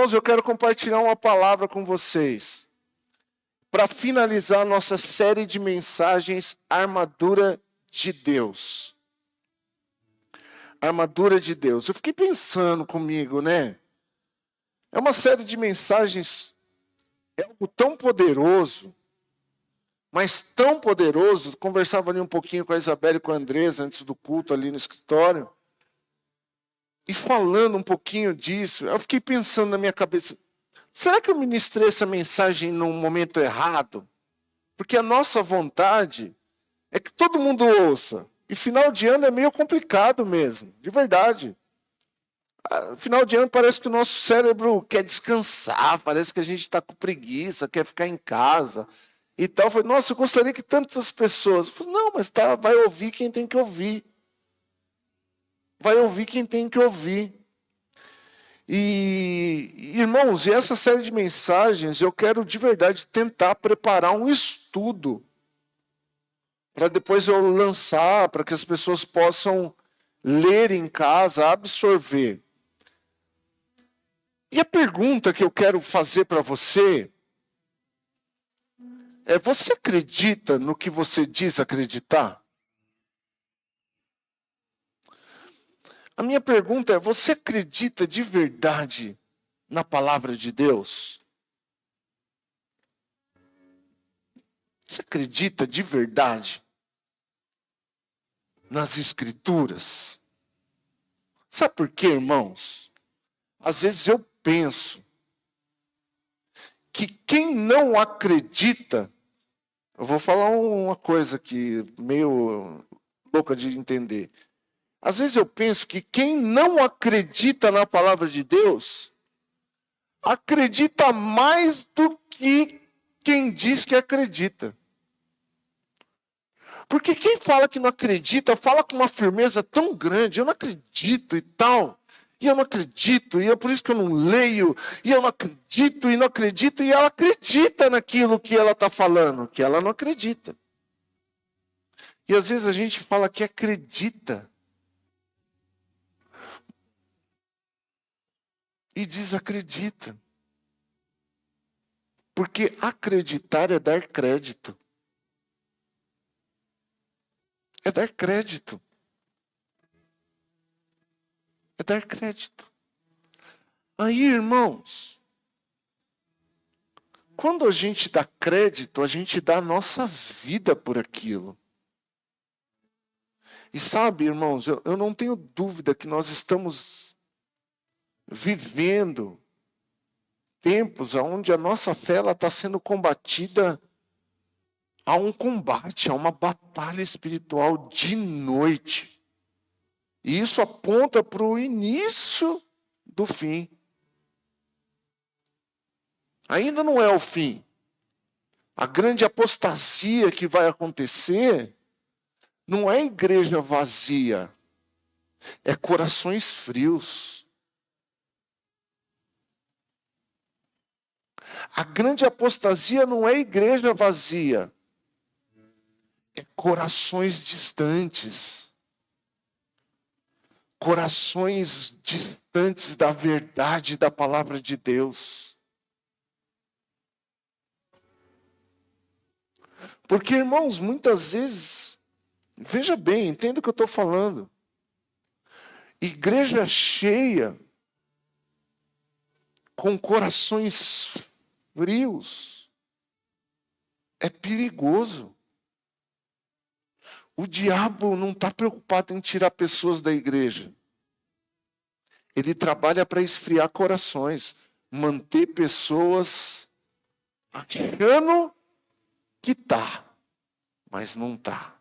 Irmãos, eu quero compartilhar uma palavra com vocês para finalizar nossa série de mensagens Armadura de Deus. Armadura de Deus. Eu fiquei pensando comigo, né? É uma série de mensagens, é algo tão poderoso, mas tão poderoso. Conversava ali um pouquinho com a Isabela e com a Andresa antes do culto ali no escritório. E falando um pouquinho disso, eu fiquei pensando na minha cabeça, será que eu ministrei essa mensagem num momento errado? Porque a nossa vontade é que todo mundo ouça. E final de ano é meio complicado mesmo, de verdade. Final de ano parece que o nosso cérebro quer descansar, parece que a gente está com preguiça, quer ficar em casa e tal. Eu falei, nossa, eu gostaria que tantas pessoas... Eu falei, não, mas tá, vai ouvir quem tem que ouvir. Vai ouvir quem tem que ouvir. E, irmãos, e essa série de mensagens, eu quero de verdade tentar preparar um estudo para depois eu lançar, para que as pessoas possam ler em casa, absorver. E a pergunta que eu quero fazer para você é: você acredita no que você diz acreditar? A minha pergunta é: você acredita de verdade na palavra de Deus? Você acredita de verdade nas Escrituras? Sabe por quê, irmãos? Às vezes eu penso que quem não acredita... Eu vou falar uma coisa aqui, meio louca de entender. Às vezes eu penso que quem não acredita na palavra de Deus, acredita mais do que quem diz que acredita. Porque quem fala que não acredita, fala com uma firmeza tão grande, eu não acredito e tal. E eu não acredito, e é por isso que eu não leio, e eu não acredito, e ela acredita naquilo que ela está falando, que ela não acredita. E às vezes a gente fala que acredita, e desacredita. Porque acreditar é dar crédito. É dar crédito. É dar crédito. Aí, irmãos, quando a gente dá crédito, a gente dá a nossa vida por aquilo. E sabe, irmãos, eu não tenho dúvida que nós estamos vivendo tempos onde a nossa fé está sendo combatida a um combate, a uma batalha espiritual de noite. E isso aponta para o início do fim. Ainda não é o fim. A grande apostasia que vai acontecer não é igreja vazia, é corações frios. A grande apostasia não é igreja vazia, é corações distantes. Corações distantes da verdade da palavra de Deus. Porque, irmãos, muitas vezes, veja bem, entenda o que eu estou falando. Igreja cheia, com corações frios, é perigoso. O diabo não está preocupado em tirar pessoas da igreja. Ele trabalha para esfriar corações, manter pessoas achando que está, mas não está.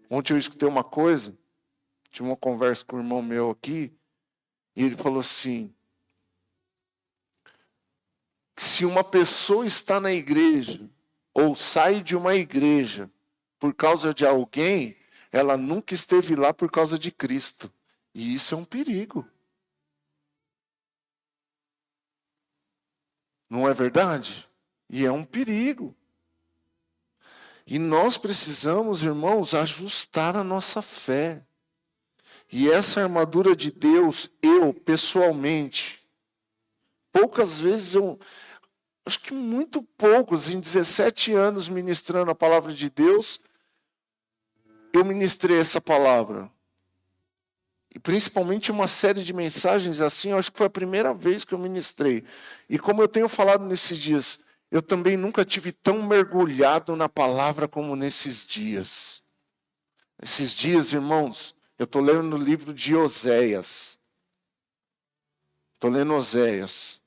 Ontem eu escutei uma coisa, tive uma conversa com um irmão meu aqui, e ele falou assim: se uma pessoa está na igreja, ou sai de uma igreja, por causa de alguém, ela nunca esteve lá por causa de Cristo. E isso é um perigo. Não é verdade? E é um perigo. E nós precisamos, irmãos, ajustar a nossa fé. E essa armadura de Deus, eu, pessoalmente, poucas vezes acho que muito poucos, em 17 anos ministrando a palavra de Deus, eu ministrei essa palavra. E principalmente uma série de mensagens assim, eu acho que foi a primeira vez que eu ministrei. E como eu tenho falado nesses dias, eu também nunca tive tão mergulhado na palavra como nesses dias. Esses dias, irmãos, eu estou lendo o livro de Oséias. Estou lendo Oséias.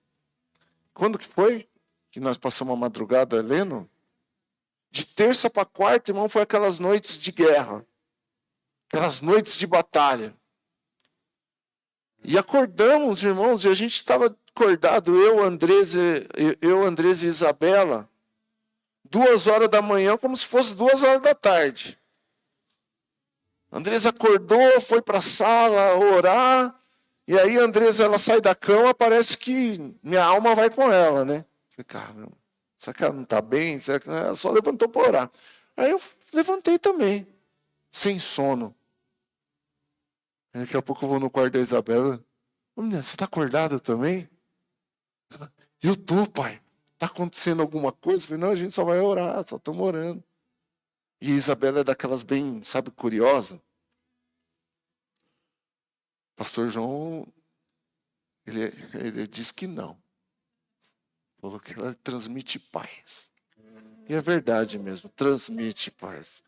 Quando que foi que nós passamos a madrugada lendo? De terça para quarta, irmão, foi aquelas noites de guerra. Aquelas noites de batalha. E acordamos, irmãos, e a gente estava acordado, eu, Andresa e Isabela, 2h da manhã, como se fosse 2h da tarde. Andresa acordou, foi para a sala orar, e aí a Andresa, ela sai da cama, parece que minha alma vai com ela, né? Falei, caramba, será que ela não está bem? Será que ela só levantou para orar? Aí eu levantei também, sem sono. Daqui a pouco eu vou no quarto da Isabela. Ô, menina, você está acordada também? Eu tô, pai. Está acontecendo alguma coisa? Eu falei, não, a gente só vai orar, só estamos orando. E a Isabela é daquelas bem, sabe, curiosa. Pastor João, ele diz que não. Falou que ela transmite paz. E é verdade mesmo, transmite paz.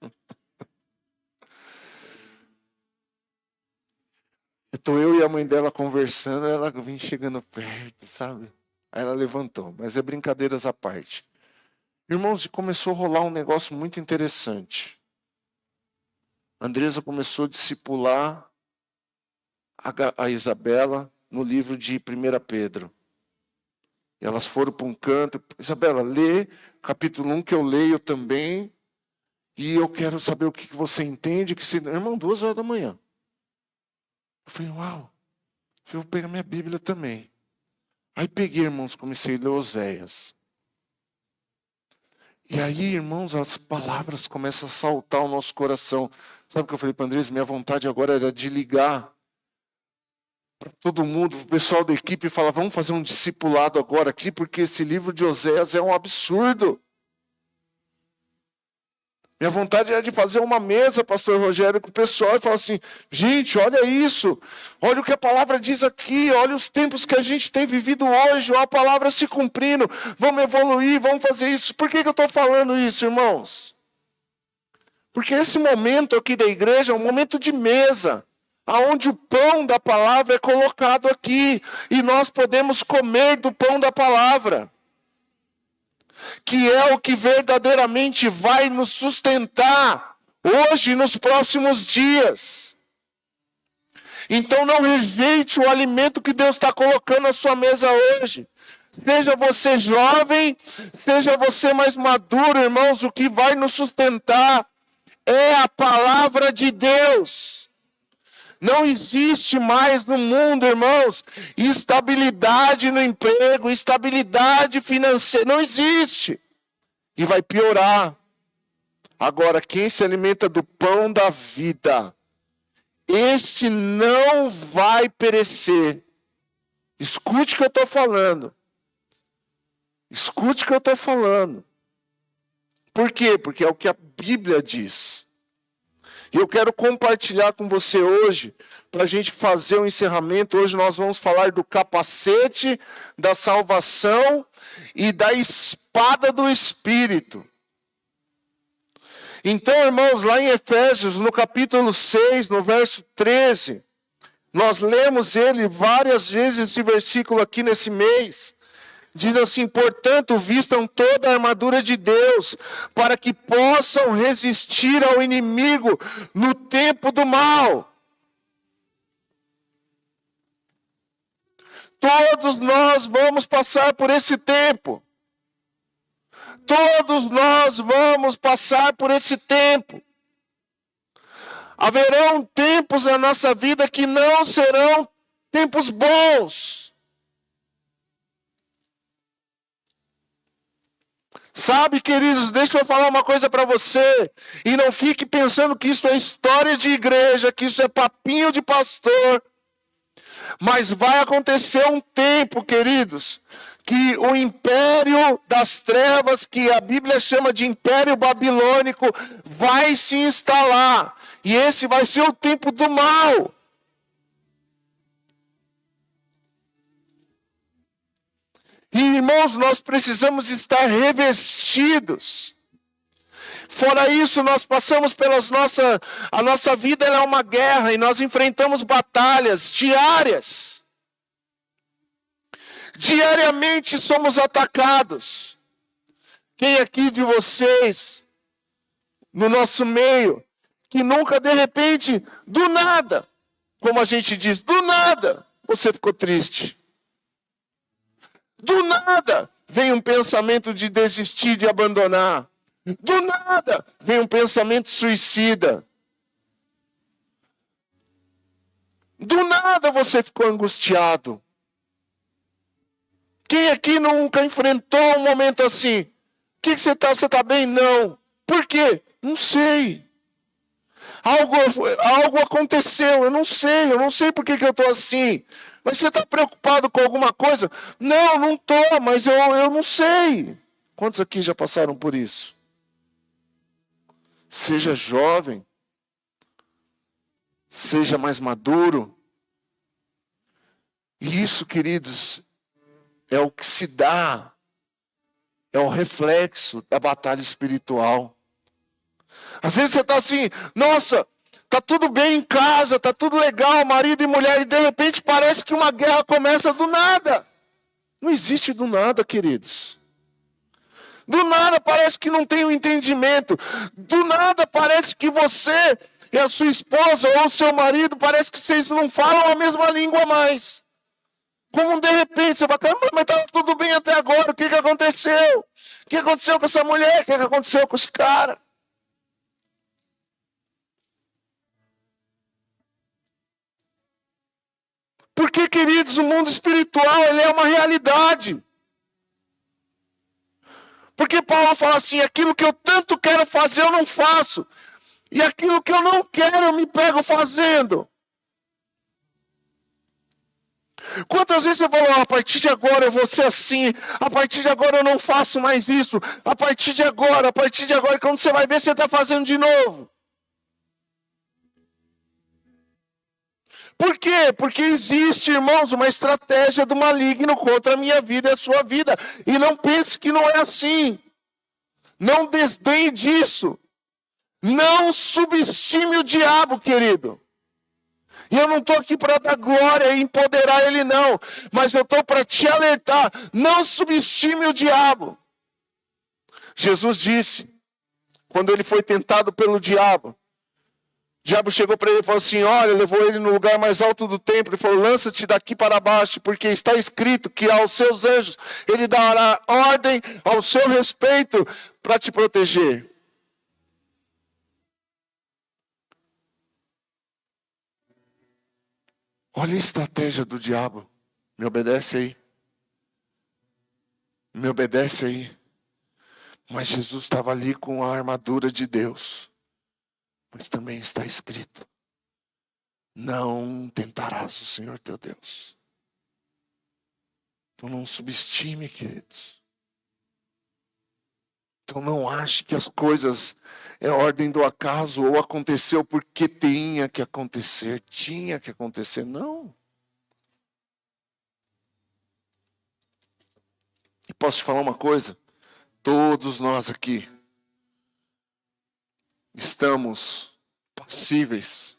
Então eu e a mãe dela conversando, ela vem chegando perto, sabe? Aí ela levantou, mas é brincadeiras à parte. Irmãos, começou a rolar um negócio muito interessante. A Andresa começou a discipular a Isabela no livro de 1 Pedro. E elas foram para um canto. Isabela, lê capítulo 1 que eu leio também. E eu quero saber o que você entende. Irmão, 2h da manhã. Eu falei, uau, eu vou pegar minha Bíblia também. Aí peguei, irmãos, comecei a ler Oséias. E aí, irmãos, as palavras começam a saltar ao nosso coração. Sabe o que eu falei para Andrés? Minha vontade agora era de ligar para todo mundo, para o pessoal da equipe, e falar, vamos fazer um discipulado agora aqui, porque esse livro de Oséias é um absurdo. Minha vontade era de fazer uma mesa, pastor Rogério, com o pessoal e falar assim, gente, olha isso, olha o que a palavra diz aqui, olha os tempos que a gente tem vivido hoje, olha a palavra se cumprindo, vamos evoluir, vamos fazer isso. Por que eu estou falando isso, irmãos? Porque esse momento aqui da igreja é um momento de mesa, onde o pão da palavra é colocado aqui, e nós podemos comer do pão da palavra, que é o que verdadeiramente vai nos sustentar hoje e nos próximos dias. Então não rejeite o alimento que Deus está colocando na sua mesa hoje. Seja você jovem, seja você mais maduro, irmãos, o que vai nos sustentar é a palavra de Deus. Não existe mais no mundo, irmãos, estabilidade no emprego, estabilidade financeira, não existe. E vai piorar. Agora, quem se alimenta do pão da vida, esse não vai perecer. Escute o que eu estou falando. Escute o que eu estou falando. Por quê? Porque é o que a Bíblia diz. E eu quero compartilhar com você hoje, para a gente fazer o encerramento. Hoje nós vamos falar do capacete da salvação e da espada do Espírito. Então, irmãos, lá em Efésios, no capítulo 6, no verso 13, nós lemos ele várias vezes, esse versículo aqui nesse mês. Diz assim, portanto, vistam toda a armadura de Deus, para que possam resistir ao inimigo no tempo do mal. Todos nós vamos passar por esse tempo. Todos nós vamos passar por esse tempo. Haverão tempos na nossa vida que não serão tempos bons. Sabe, queridos, deixa eu falar uma coisa para você. E não fique pensando que isso é história de igreja, que isso é papinho de pastor. Mas vai acontecer um tempo, queridos, que o império das trevas, que a Bíblia chama de império babilônico, vai se instalar. E esse vai ser o tempo do mal. E, irmãos, nós precisamos estar revestidos. Fora isso, nós passamos a nossa vida ela é uma guerra e nós enfrentamos batalhas diárias. Diariamente somos atacados. Quem aqui de vocês, no nosso meio, que nunca de repente, do nada, como a gente diz, do nada, você ficou triste. Do nada, vem um pensamento de desistir, de abandonar. Do nada, vem um pensamento suicida. Do nada você ficou angustiado. Quem aqui nunca enfrentou um momento assim? O que você está? Você está bem? Não. Por quê? Não sei. Algo aconteceu, eu não sei por que eu estou assim. Mas você está preocupado com alguma coisa? Não estou, mas eu não sei. Quantos aqui já passaram por isso? Seja jovem, seja mais maduro. E isso, queridos, é o que se dá, é o reflexo da batalha espiritual. Às vezes você está assim, nossa, está tudo bem em casa, está tudo legal, marido e mulher, e de repente parece que uma guerra começa do nada. Não existe do nada, queridos. Do nada parece que não tem um entendimento. Do nada parece que você e a sua esposa ou o seu marido, parece que vocês não falam a mesma língua mais. Como de repente você fala, mas estava tudo bem até agora, o que aconteceu? O que aconteceu com essa mulher? O que aconteceu com esse cara? Porque, queridos, o mundo espiritual ele é uma realidade. Porque Paulo fala assim, aquilo que eu tanto quero fazer eu não faço. E aquilo que eu não quero eu me pego fazendo. Quantas vezes você falou, a partir de agora eu vou ser assim, a partir de agora eu não faço mais isso, a partir de agora, e quando você vai ver, você está fazendo de novo. Por quê? Porque existe, irmãos, uma estratégia do maligno contra a minha vida e a sua vida. E não pense que não é assim. Não desdenhe disso. Não subestime o diabo, querido. E eu não estou aqui para dar glória e empoderar ele, não. Mas eu estou para te alertar. Não subestime o diabo. Jesus disse, quando ele foi tentado pelo diabo, o diabo chegou para ele e falou assim, olha, levou ele no lugar mais alto do templo e falou, lança-te daqui para baixo, porque está escrito que aos seus anjos ele dará ordem ao seu respeito para te proteger. Olha a estratégia do diabo. Me obedece aí. Me obedece aí. Mas Jesus estava ali com a armadura de Deus. Mas também está escrito, não tentarás o Senhor teu Deus. Então não subestime, queridos. Então não ache que as coisas é ordem do acaso ou aconteceu porque tinha que acontecer. Não. E posso te falar uma coisa? Todos nós aqui estamos passíveis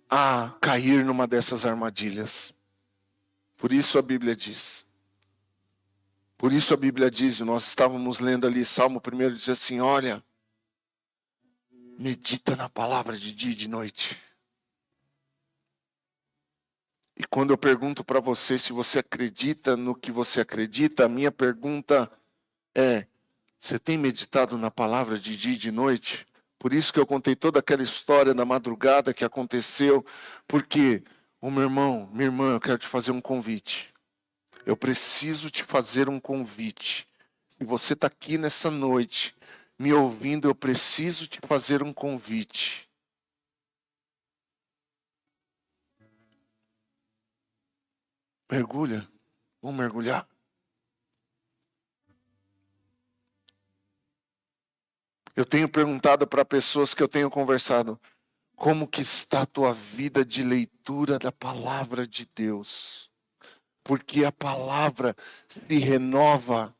a cair numa dessas armadilhas. Por isso a Bíblia diz. Nós estávamos lendo ali, Salmo 1 diz assim, olha, medita na palavra de dia e de noite. E quando eu pergunto para você se você acredita no que você acredita, a minha pergunta é, você tem meditado na palavra de dia e de noite? Por isso que eu contei toda aquela história da madrugada que aconteceu, porque, meu irmão, minha irmã, eu quero te fazer um convite. Eu preciso te fazer um convite. Se você está aqui nessa noite, me ouvindo, eu preciso te fazer um convite. Mergulha. Vamos mergulhar. Eu tenho perguntado para pessoas que eu tenho conversado, como que está a tua vida de leitura da palavra de Deus? Porque a palavra se renova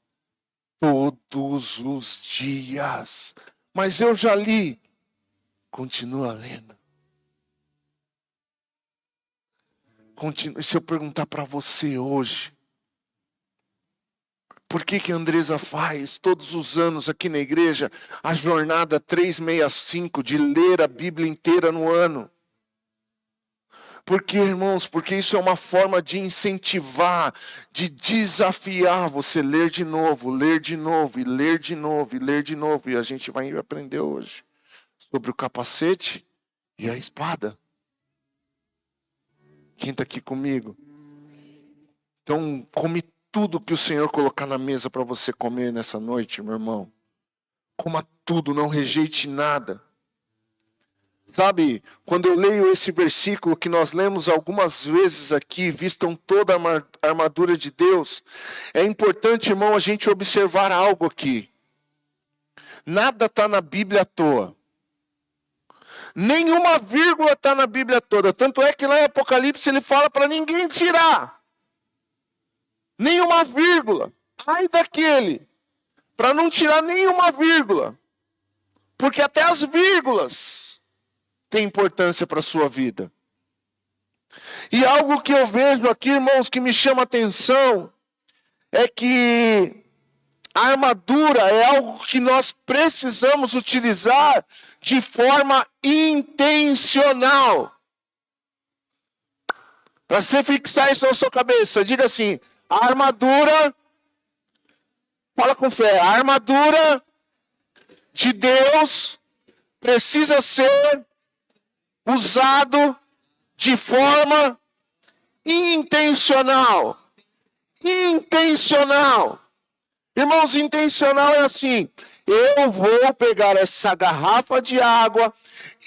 todos os dias. Mas eu já li. Continua lendo. Se eu perguntar para você hoje, por que a Andresa faz todos os anos aqui na igreja a jornada 365 de ler a Bíblia inteira no ano? Porque, irmãos, porque isso é uma forma de incentivar, de desafiar você ler de novo, ler de novo, e ler de novo, e ler de novo. E a gente vai aprender hoje sobre o capacete e a espada. Quem está aqui comigo? Então, come tudo que o Senhor colocar na mesa para você comer nessa noite, meu irmão. Coma tudo, não rejeite nada. Sabe, quando eu leio esse versículo que nós lemos algumas vezes aqui, vistam toda a armadura de Deus, é importante, irmão, a gente observar algo aqui. Nada está na Bíblia à toa. Nenhuma vírgula está na Bíblia toda. Tanto é que lá em Apocalipse ele fala para ninguém tirar. Nenhuma vírgula. Ai daquele. Para não tirar nenhuma vírgula. Porque até as vírgulas têm importância para a sua vida. E algo que eu vejo aqui, irmãos, que me chama a atenção, é que a armadura é algo que nós precisamos utilizar de forma intencional. Para você fixar isso na sua cabeça, diga assim: a armadura, fala com fé, a armadura de Deus precisa ser usado de forma intencional. Intencional. Irmãos, intencional é assim: eu vou pegar essa garrafa de água,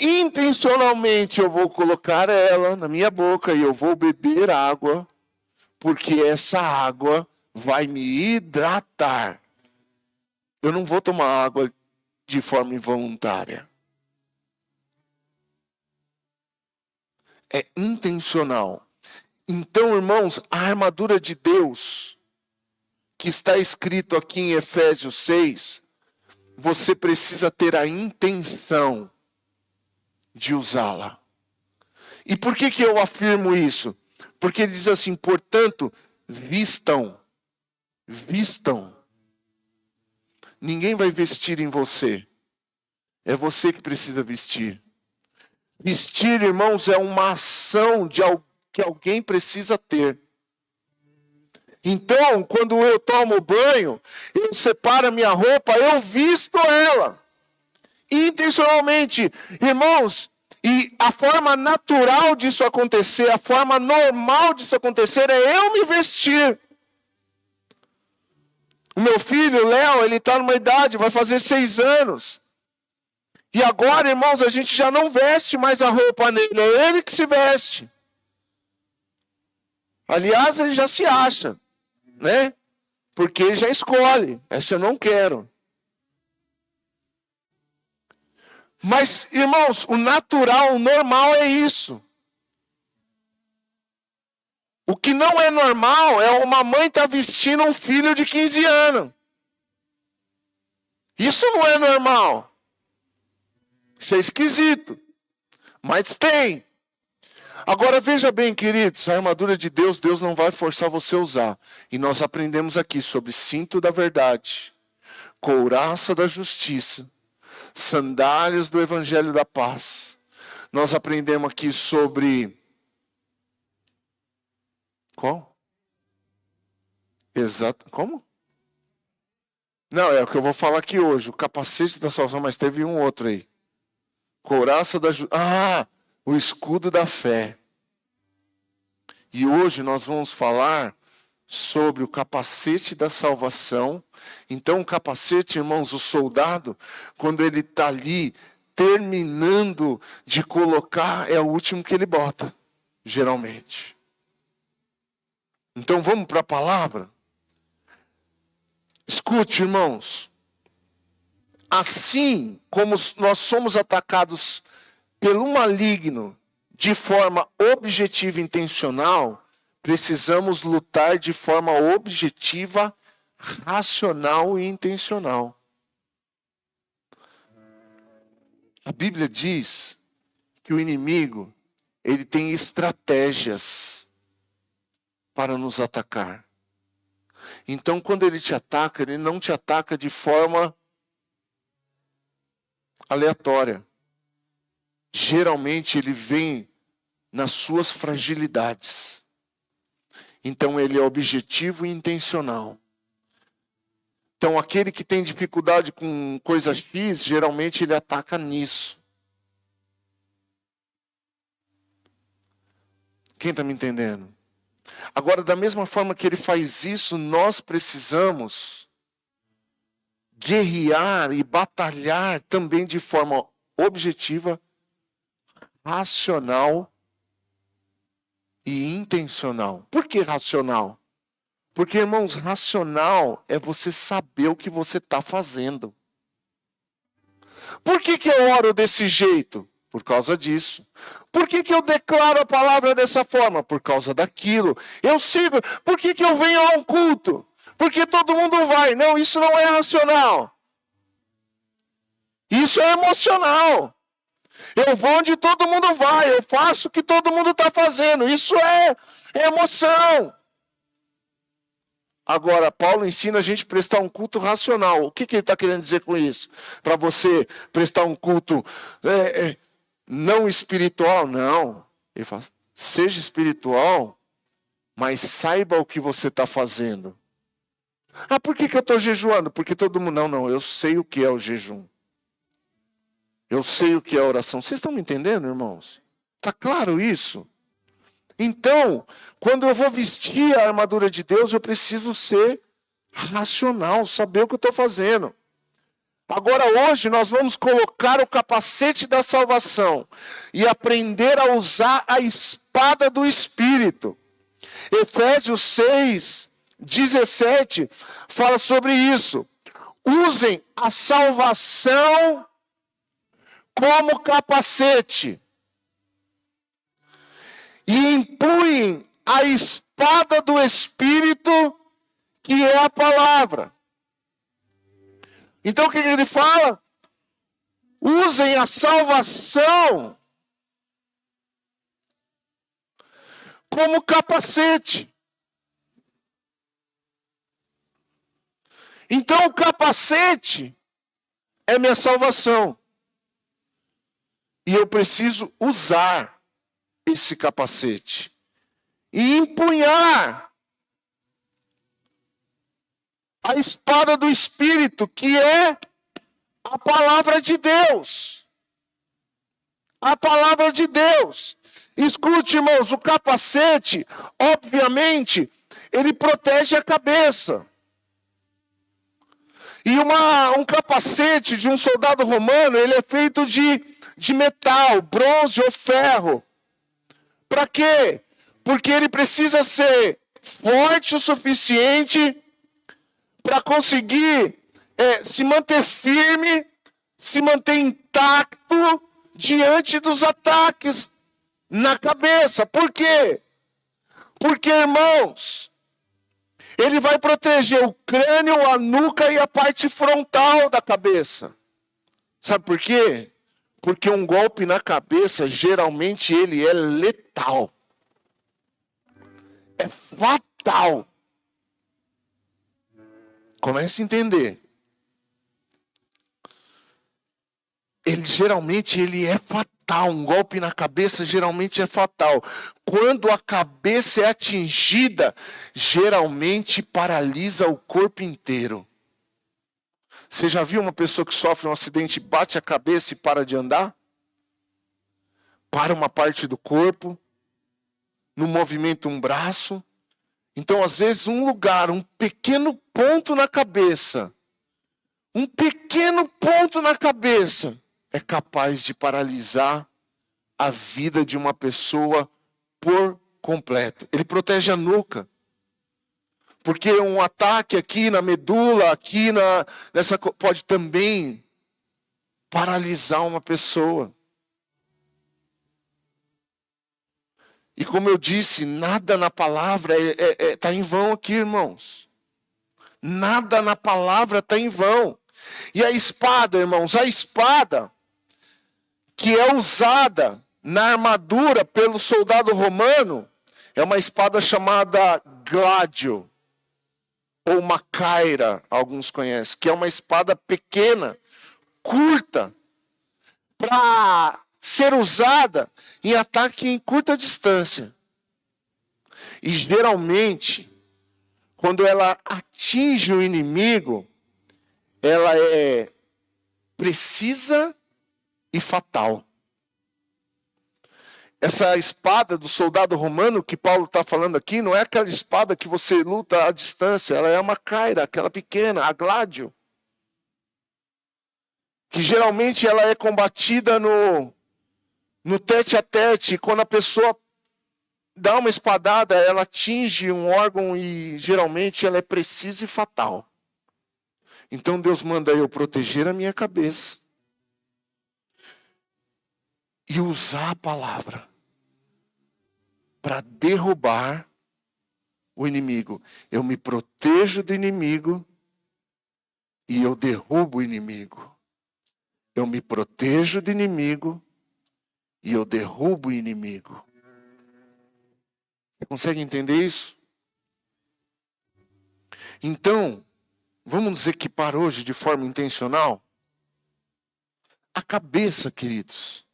intencionalmente eu vou colocar ela na minha boca e eu vou beber água, porque essa água vai me hidratar. Eu não vou tomar água de forma involuntária. É intencional. Então, irmãos, a armadura de Deus, que está escrito aqui em Efésios 6, você precisa ter a intenção de usá-la. E por que eu afirmo isso? Porque ele diz assim: portanto, vistam. Ninguém vai vestir em você. É você que precisa vestir. Vestir, irmãos, é uma ação que alguém precisa ter. Então, quando eu tomo banho, eu separo a minha roupa, eu visto ela. Intencionalmente. Irmãos, e a forma natural disso acontecer, a forma normal disso acontecer é eu me vestir. O meu filho, Léo, ele está numa idade, vai fazer 6 anos. E agora, irmãos, a gente já não veste mais a roupa nele, é ele que se veste. Aliás, ele já se acha, né? Porque ele já escolhe, essa eu não quero. Mas, irmãos, o natural, o normal é isso. O que não é normal é uma mãe estar vestindo um filho de 15 anos. Isso não é normal. Isso é esquisito. Mas tem. Agora veja bem, queridos, a armadura de Deus, Deus não vai forçar você a usar. E nós aprendemos aqui sobre cinto da verdade, couraça da justiça, sandálias do evangelho da paz. Nós aprendemos aqui sobre... Qual? Exato. Como? Não, é o que eu vou falar aqui hoje. O capacete da salvação, mas teve um outro aí. Couraça da justiça. Ah! O escudo da fé. E hoje nós vamos falar sobre o capacete da salvação. Então o capacete, irmãos, o soldado, quando ele está ali terminando de colocar, é o último que ele bota, geralmente. Então vamos para a palavra? Escute, irmãos. Assim como nós somos atacados pelo maligno de forma objetiva e intencional, precisamos lutar de forma objetiva, racional e intencional. A Bíblia diz que o inimigo, ele tem estratégias para nos atacar. Então, quando ele te ataca, ele não te ataca de forma aleatória. Geralmente, ele vem nas suas fragilidades. Então, ele é objetivo e intencional. Então, aquele que tem dificuldade com coisa X, geralmente ele ataca nisso. Quem está me entendendo? Agora, da mesma forma que ele faz isso, nós precisamos guerrear e batalhar também de forma objetiva, racional e intencional. Por que racional? Porque, irmãos, racional é você saber o que você está fazendo. Por que eu oro desse jeito? Por causa disso. Por que eu declaro a palavra dessa forma? Por causa daquilo. Eu sigo. Por que eu venho a um culto? Porque todo mundo vai. Não, isso não é racional. Isso é emocional. Eu vou onde todo mundo vai. Eu faço o que todo mundo está fazendo. Isso é emoção. Agora, Paulo ensina a gente a prestar um culto racional. O que ele está querendo dizer com isso? Para você prestar um culto não espiritual? Não. Ele fala, seja espiritual, mas saiba o que você está fazendo. Ah, por que eu estou jejuando? Porque todo mundo... Não, eu sei o que é o jejum. Eu sei o que é a oração. Vocês estão me entendendo, irmãos? Está claro isso? Então, quando eu vou vestir a armadura de Deus, eu preciso ser racional, saber o que eu estou fazendo. Agora, hoje, nós vamos colocar o capacete da salvação e aprender a usar a espada do Espírito. Efésios 6, 17, fala sobre isso. Usem a salvação como capacete. E empunhem a espada do Espírito, que é a palavra. Então o que ele fala? Usem a salvação como capacete. Então o capacete é minha salvação. E eu preciso usar esse capacete e empunhar a espada do Espírito, que é a palavra de Deus. A palavra de Deus. Escute, irmãos, o capacete, obviamente, ele protege a cabeça. E um capacete de um soldado romano, ele é feito de metal, bronze ou ferro. Para quê? Porque ele precisa ser forte o suficiente para conseguir se manter firme, se manter intacto diante dos ataques na cabeça. Por quê? Porque, irmãos, ele vai proteger o crânio, a nuca e a parte frontal da cabeça. Sabe por quê? Porque um golpe na cabeça, geralmente, ele é letal. É fatal. Comece a entender. Geralmente ele é fatal. Um golpe na cabeça geralmente é fatal. Quando a cabeça é atingida, geralmente paralisa o corpo inteiro. Você já viu uma pessoa que sofre um acidente, bate a cabeça e para de andar? Para uma parte do corpo, não movimenta um braço. Então, às vezes, um lugar, um pequeno ponto na cabeça, é capaz de paralisar a vida de uma pessoa por completo. Ele protege a nuca. Porque um ataque aqui na medula, pode também paralisar uma pessoa. E como eu disse, nada na palavra está em vão aqui, irmãos. Nada na palavra está em vão. E a espada, irmãos, a espada que é usada na armadura pelo soldado romano, é uma espada chamada gládio, ou macaira, alguns conhecem, que é uma espada pequena, curta, para ser usada em ataque em curta distância. E geralmente, quando ela atinge o inimigo, ela é precisa e fatal. Essa espada do soldado romano que Paulo está falando aqui, não é aquela espada que você luta à distância, ela é uma macaira, aquela pequena, a gládio. Que geralmente ela é combatida no tete a tete, quando a pessoa dá uma espadada, ela atinge um órgão e geralmente ela é precisa e fatal. Então Deus manda eu proteger a minha cabeça e usar a palavra para derrubar o inimigo. Eu me protejo do inimigo e eu derrubo o inimigo. Eu me protejo do inimigo e eu derrubo o inimigo. Você consegue entender isso? Então, vamos nos equipar hoje de forma intencional? A cabeça, queridos,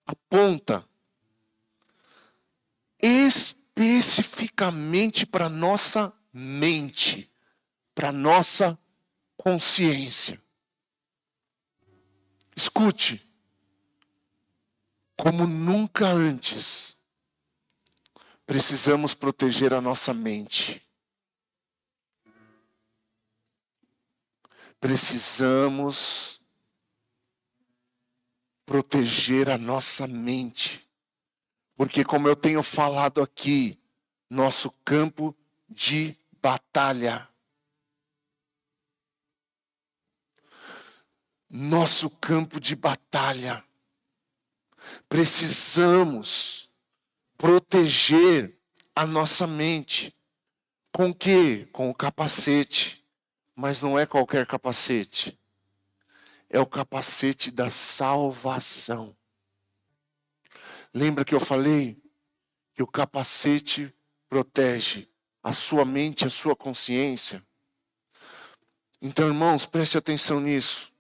aponta especificamente para a nossa mente, para a nossa consciência. Escute, como nunca antes, precisamos proteger a nossa mente. Precisamos proteger a nossa mente. Porque, como eu tenho falado aqui, nosso campo de batalha. Nosso campo de batalha. Precisamos proteger a nossa mente. Com o quê? Com o capacete. Mas não é qualquer capacete. É o capacete da salvação. Lembra que eu falei que o capacete protege a sua mente, a sua consciência? Então, irmãos, preste atenção nisso.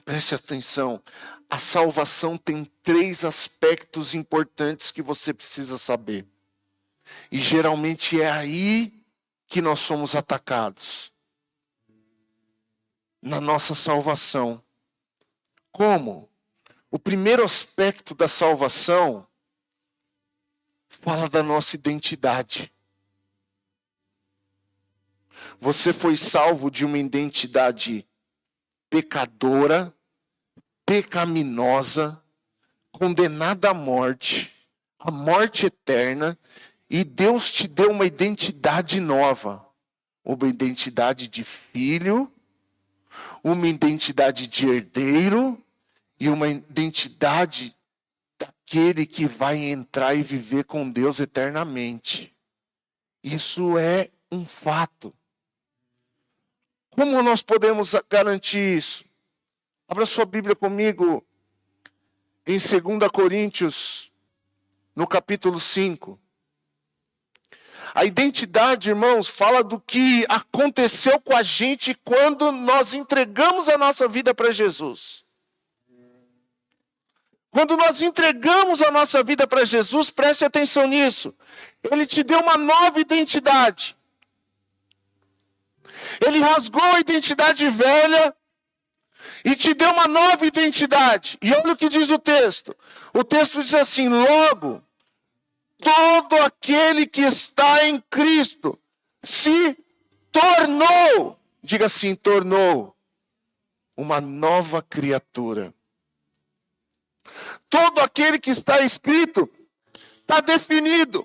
Preste atenção. A salvação tem 3 aspectos importantes que você precisa saber. E geralmente é aí que nós somos atacados. Na nossa salvação. Como? O primeiro aspecto da salvação fala da nossa identidade. Você foi salvo de uma identidade pecadora, pecaminosa, condenada à morte eterna, e Deus te deu uma identidade nova, uma identidade de filho, uma identidade de herdeiro, e uma identidade daquele que vai entrar e viver com Deus eternamente. Isso é um fato. Como nós podemos garantir isso? Abra sua Bíblia comigo em 2 Coríntios, no capítulo 5. A identidade, irmãos, fala do que aconteceu com a gente quando nós entregamos a nossa vida para Jesus. Quando nós entregamos a nossa vida para Jesus, preste atenção nisso. Ele te deu uma nova identidade. Ele rasgou a identidade velha e te deu uma nova identidade. E olha o que diz o texto. O texto diz assim: logo, todo aquele que está em Cristo se tornou, diga assim, tornou, uma nova criatura. Todo aquele que está escrito, está definido.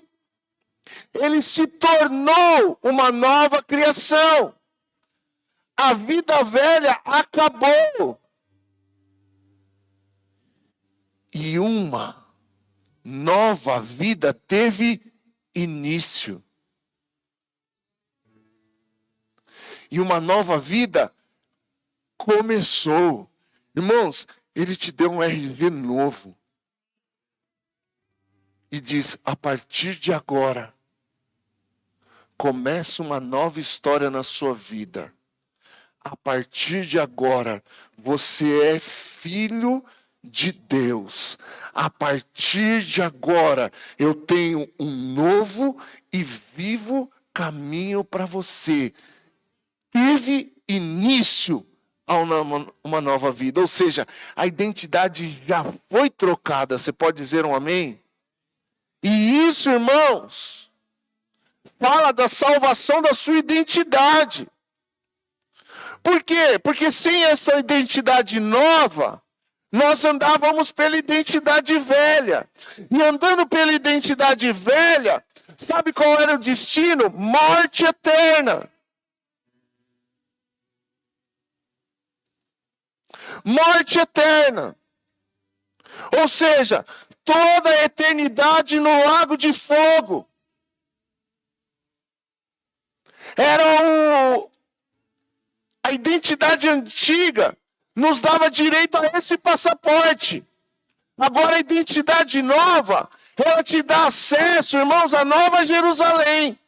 Ele se tornou uma nova criação. A vida velha acabou. E uma nova vida teve início. E uma nova vida começou. Irmãos, ele te deu um RG novo. E diz, a partir de agora, começa uma nova história na sua vida. A partir de agora, você é filho de Deus. A partir de agora, eu tenho um novo e vivo caminho para você. Teve início a uma nova vida. Ou seja, a identidade já foi trocada. Você pode dizer um amém? E isso, irmãos, fala da salvação da sua identidade. Por quê? Porque sem essa identidade nova, nós andávamos pela identidade velha. E andando pela identidade velha, sabe qual era o destino? Morte eterna. Morte eterna. Ou seja, toda a eternidade no lago de fogo. A identidade antiga nos dava direito a esse passaporte. Agora a identidade nova, ela te dá acesso, irmãos, à Nova Jerusalém.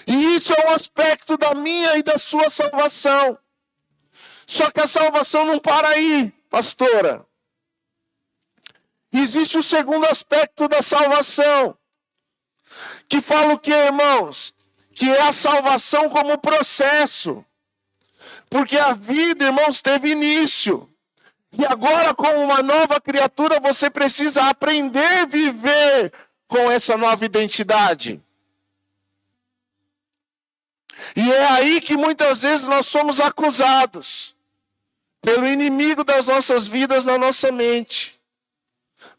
E isso é um aspecto da minha e da sua salvação. Só que a salvação não para aí, pastora. Existe o segundo aspecto da salvação. Que fala o que, irmãos? Que é a salvação como processo. Porque a vida, irmãos, teve início. E agora, como uma nova criatura, você precisa aprender a viver com essa nova identidade. E é aí que muitas vezes nós somos acusados pelo inimigo das nossas vidas na nossa mente.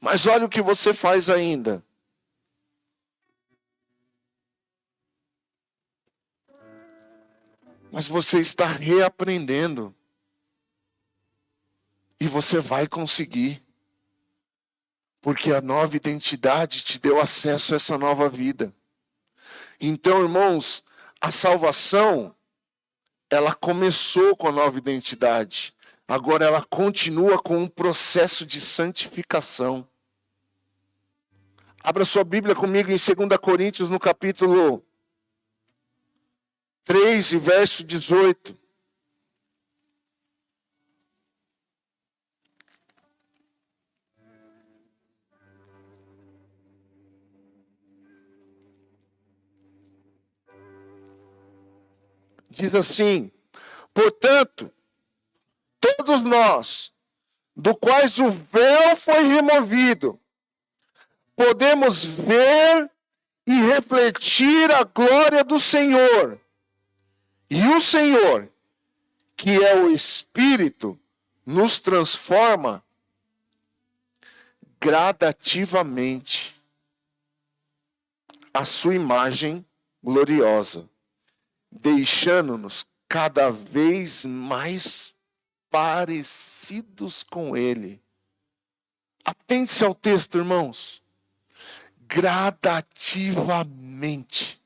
Mas olha o que você faz ainda. Mas você está reaprendendo. E você vai conseguir. Porque a nova identidade te deu acesso a essa nova vida. Então, irmãos, a salvação, ela começou com a nova identidade. Agora ela continua com um processo de santificação. Abra sua Bíblia comigo em 2 Coríntios, no capítulo 3 e verso 18. Diz assim: portanto, todos nós, do quais o véu foi removido, podemos ver e refletir a glória do Senhor. E o Senhor, que é o Espírito, nos transforma gradativamente à sua imagem gloriosa, deixando-nos cada vez mais parecidos com Ele. Atente-se ao texto, irmãos. Gradativamente.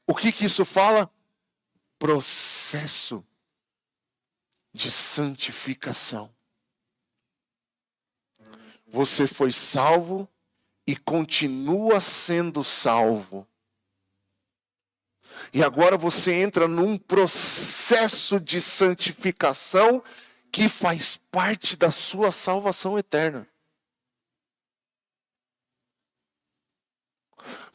O que isso fala? Processo de santificação. Você foi salvo e continua sendo salvo. E agora você entra num processo de santificação que faz parte da sua salvação eterna.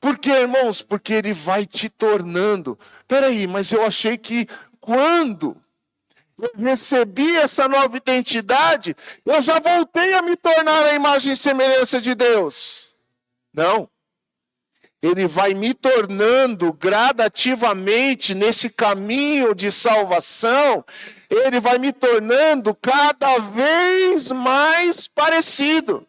Por quê, irmãos? Porque ele vai te tornando. Peraí, mas eu achei que quando eu recebi essa nova identidade, eu já voltei a me tornar a imagem e semelhança de Deus. Não. Ele vai me tornando gradativamente nesse caminho de salvação, ele vai me tornando cada vez mais parecido.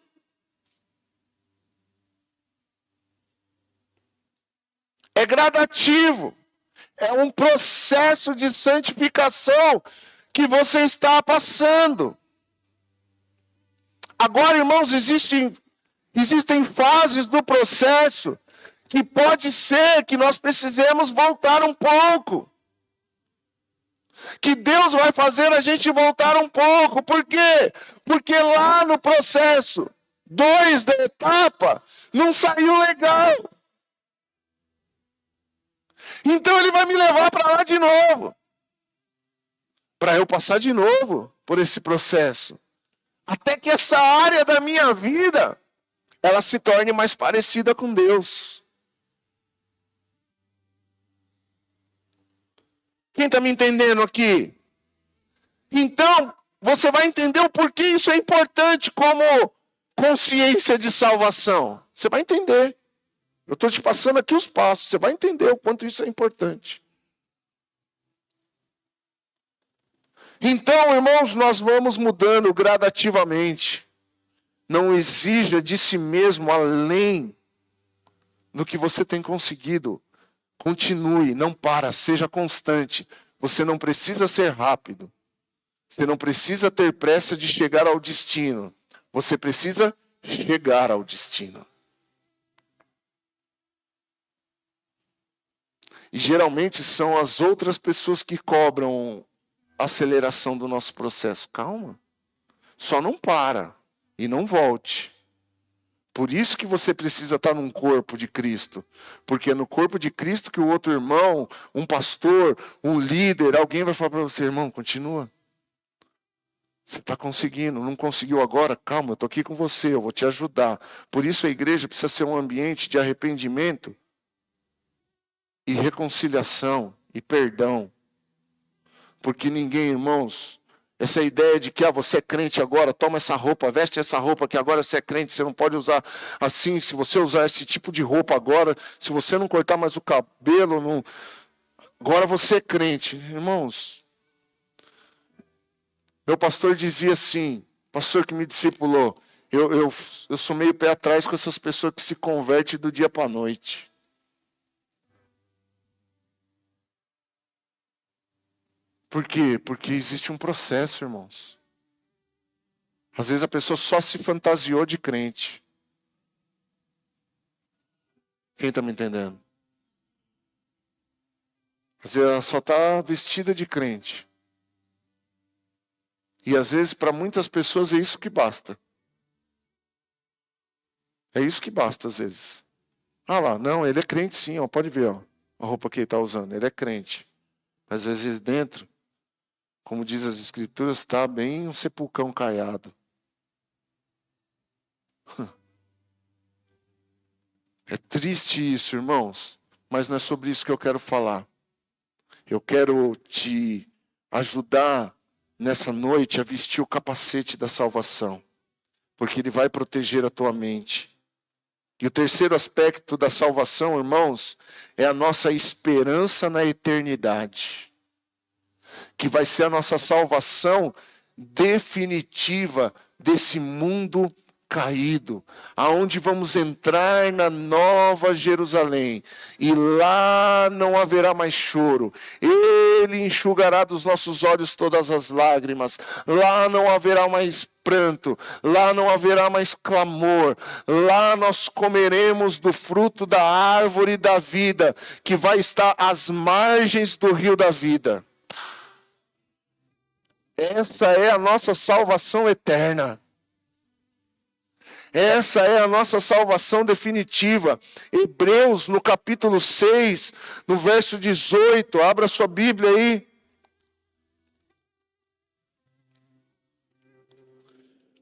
É gradativo. É um processo de santificação que você está passando. Agora, irmãos, existem fases do processo que pode ser que nós precisemos voltar um pouco. Que Deus vai fazer a gente voltar um pouco. Por quê? Porque lá no processo 2 da etapa, não saiu legal. Então ele vai me levar para lá de novo. Para eu passar de novo por esse processo. Até que essa área da minha vida, ela se torne mais parecida com Deus. Quem está me entendendo aqui? Então, você vai entender o porquê isso é importante como consciência de salvação. Você vai entender. Eu estou te passando aqui os passos. Você vai entender o quanto isso é importante. Então, irmãos, nós vamos mudando gradativamente. Não exija de si mesmo além do que você tem conseguido. Continue, não para, seja constante. Você não precisa ser rápido. Você não precisa ter pressa de chegar ao destino. Você precisa chegar ao destino. E geralmente são as outras pessoas que cobram a aceleração do nosso processo. Calma. Só não para e não volte. Por isso que você precisa estar num corpo de Cristo. Porque é no corpo de Cristo que o outro irmão, um pastor, um líder, alguém vai falar para você, irmão, continua. Você está conseguindo, não conseguiu agora? Calma, eu estou aqui com você, eu vou te ajudar. Por isso a igreja precisa ser um ambiente de arrependimento e reconciliação e perdão. Porque ninguém, irmãos, essa ideia de que você é crente agora, toma essa roupa, veste essa roupa que agora você é crente, você não pode usar assim, se você usar esse tipo de roupa agora, se você não cortar mais o cabelo, não... agora você é crente. Irmãos, meu pastor dizia assim, pastor que me discipulou, eu sou meio pé atrás com essas pessoas que se convertem do dia para a noite. Por quê? Porque existe um processo, irmãos. Às vezes a pessoa só se fantasiou de crente. Quem está me entendendo? Às vezes ela só está vestida de crente. E às vezes para muitas pessoas é isso que basta. É isso que basta às vezes. Ah lá, não, ele é crente sim, ó, pode ver, ó, a roupa que ele está usando, ele é crente. Mas às vezes dentro, como diz as escrituras, está bem um sepulcão caiado. É triste isso, irmãos, mas não é sobre isso que eu quero falar. Eu quero te ajudar nessa noite a vestir o capacete da salvação, porque ele vai proteger a tua mente. E o terceiro aspecto da salvação, irmãos, é a nossa esperança na eternidade, que vai ser a nossa salvação definitiva desse mundo caído, aonde vamos entrar na Nova Jerusalém, e lá não haverá mais choro, Ele enxugará dos nossos olhos todas as lágrimas, lá não haverá mais pranto, lá não haverá mais clamor, lá nós comeremos do fruto da árvore da vida, que vai estar às margens do rio da vida. Essa é a nossa salvação eterna. Essa é a nossa salvação definitiva. Hebreus, no capítulo 6, no verso 18. Abra sua Bíblia aí.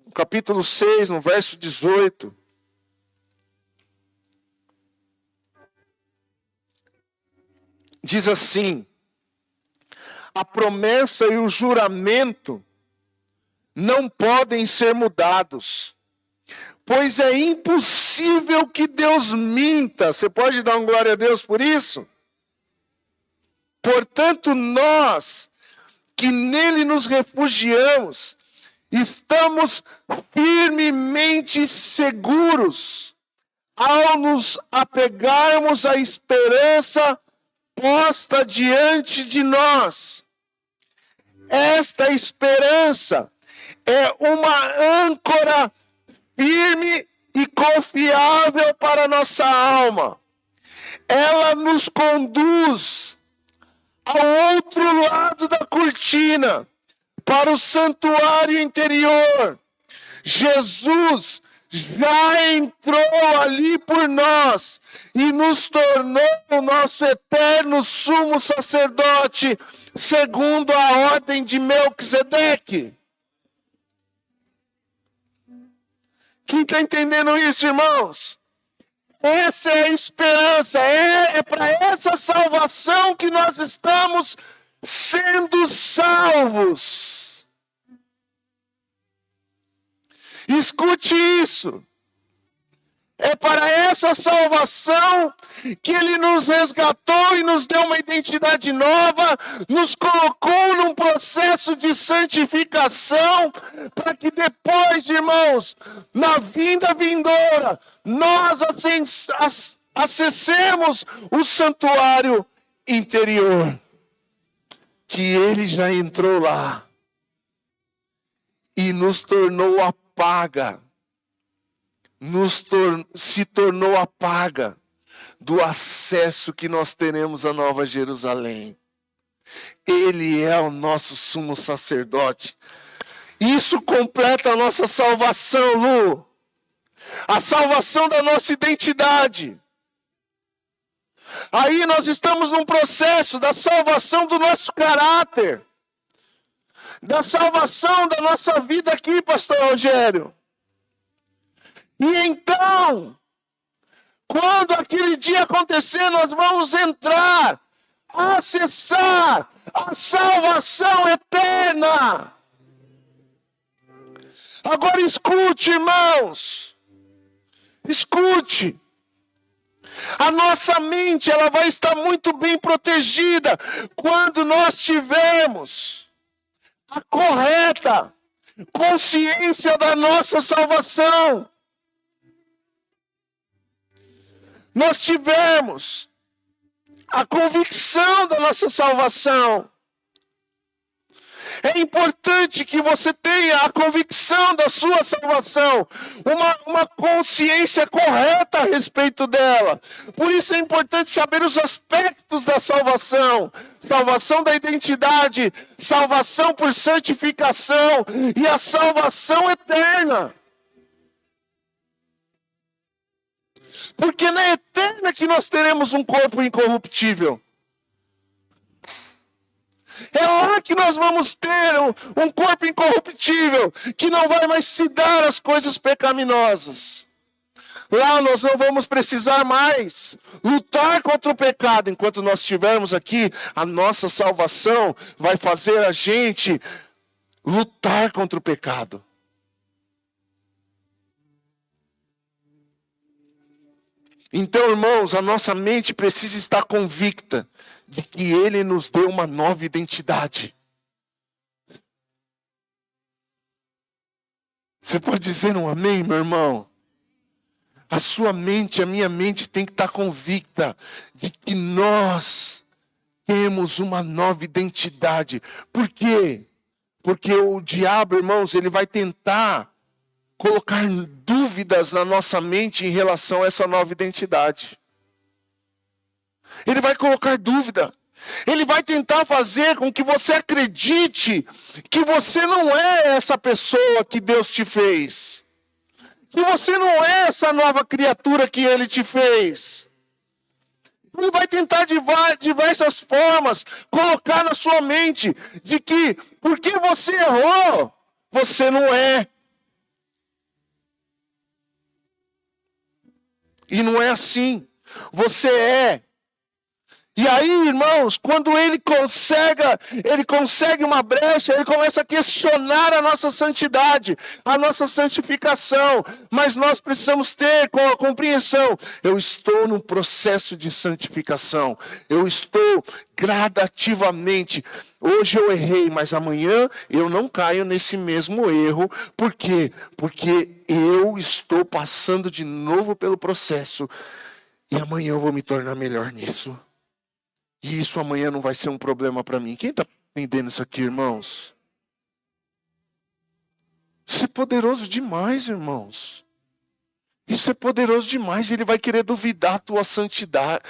No capítulo 6, no verso 18. Diz assim: a promessa e o juramento não podem ser mudados, pois é impossível que Deus minta. Você pode dar um glória a Deus por isso? Portanto, nós, que nele nos refugiamos, estamos firmemente seguros, ao nos apegarmos à esperança posta diante de nós. Esta esperança é uma âncora firme e confiável para a nossa alma. Ela nos conduz ao outro lado da cortina, para o santuário interior. Jesus já entrou ali por nós e nos tornou o nosso eterno sumo sacerdote, segundo a ordem de Melquisedeque. Quem está entendendo isso, irmãos? Essa é a esperança, é para essa salvação que nós estamos sendo salvos. Escute isso. É para essa salvação que Ele nos resgatou e nos deu uma identidade nova, nos colocou num processo de santificação, para que depois, irmãos, na vinda vindoura, nós acessemos o santuário interior, que Ele já entrou lá e nos tornou a paga. Se tornou a paga do acesso que nós teremos à Nova Jerusalém. Ele é o nosso sumo sacerdote. Isso completa a nossa salvação, Lu. A salvação da nossa identidade. Aí nós estamos num processo da salvação do nosso caráter. Da salvação da nossa vida aqui, pastor Rogério. E então, quando aquele dia acontecer, nós vamos entrar, acessar a salvação eterna. Agora escute, irmãos. Escute. A nossa mente, ela vai estar muito bem protegida quando nós tivermos a correta consciência da nossa salvação. Nós tivemos a convicção da nossa salvação. É importante que você tenha a convicção da sua salvação, uma consciência correta a respeito dela. Por isso é importante saber os aspectos da salvação. Salvação da identidade, salvação por santificação e a salvação eterna. Porque na eterna que nós teremos um corpo incorruptível. É lá que nós vamos ter um corpo incorruptível, que não vai mais se dar às coisas pecaminosas. Lá nós não vamos precisar mais lutar contra o pecado. Enquanto nós estivermos aqui, a nossa salvação vai fazer a gente lutar contra o pecado. Então, irmãos, a nossa mente precisa estar convicta de que Ele nos deu uma nova identidade. Você pode dizer um amém, meu irmão? A sua mente, a minha mente tem que estar convicta de que nós temos uma nova identidade. Por quê? Porque o diabo, irmãos, ele vai tentar colocar dúvidas na nossa mente em relação a essa nova identidade. Ele vai colocar dúvida. Ele vai tentar fazer com que você acredite que você não é essa pessoa que Deus te fez. Que você não é essa nova criatura que Ele te fez. Ele vai tentar de diversas formas colocar na sua mente de que porque você errou, você não é. E não é assim. Você é. E aí, irmãos, quando ele consegue uma brecha, ele começa a questionar a nossa santidade, a nossa santificação. Mas nós precisamos ter com a compreensão: eu estou num processo de santificação. Eu estou gradativamente. Hoje eu errei, mas amanhã eu não caio nesse mesmo erro. Por quê? Porque eu estou passando de novo pelo processo. E amanhã eu vou me tornar melhor nisso. E isso amanhã não vai ser um problema para mim. Quem está entendendo isso aqui, irmãos? Isso é poderoso demais, irmãos. Isso é poderoso demais. Ele vai querer duvidar a tua santidade,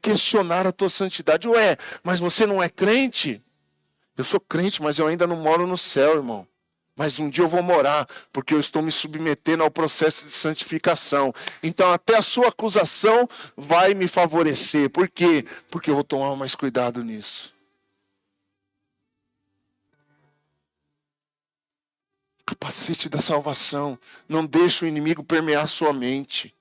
questionar a tua santidade. Ué, mas você não é crente? Eu sou crente, mas eu ainda não moro no céu, irmão. Mas um dia eu vou morar, porque eu estou me submetendo ao processo de santificação. Então até a sua acusação vai me favorecer. Por quê? Porque eu vou tomar mais cuidado nisso. Capacete da salvação. Não deixe o inimigo permear sua mente.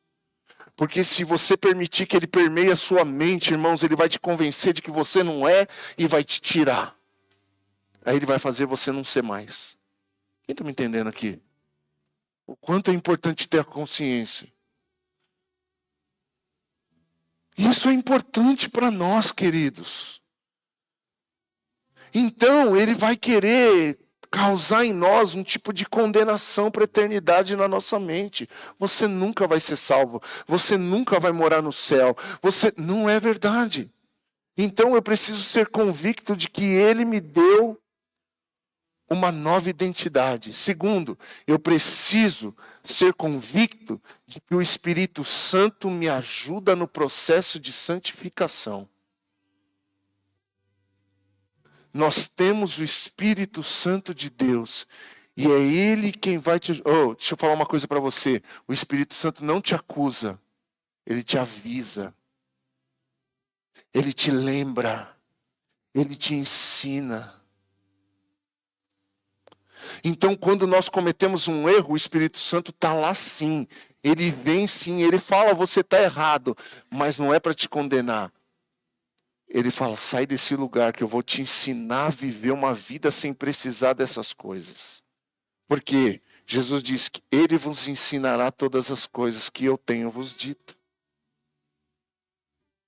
Porque se você permitir que ele permeie a sua mente, irmãos, ele vai te convencer de que você não é e vai te tirar. Aí ele vai fazer você não ser mais. Quem está me entendendo aqui? O quanto é importante ter a consciência. Isso é importante para nós, queridos. Então, ele vai querer causar em nós um tipo de condenação para a eternidade na nossa mente. Você nunca vai ser salvo. Você nunca vai morar no céu. Você não é verdade. Então, eu preciso ser convicto de que ele me deu uma nova identidade. Segundo, eu preciso ser convicto de que o Espírito Santo me ajuda no processo de santificação. Nós temos o Espírito Santo de Deus. E é Ele quem vai te... deixa eu falar uma coisa para você. O Espírito Santo não te acusa. Ele te avisa. Ele te lembra. Ele te ensina. Então, quando nós cometemos um erro, o Espírito Santo está lá sim. Ele vem sim, ele fala, você está errado, mas não é para te condenar. Ele fala, sai desse lugar que eu vou te ensinar a viver uma vida sem precisar dessas coisas. Porque Jesus diz que ele vos ensinará todas as coisas que eu tenho vos dito.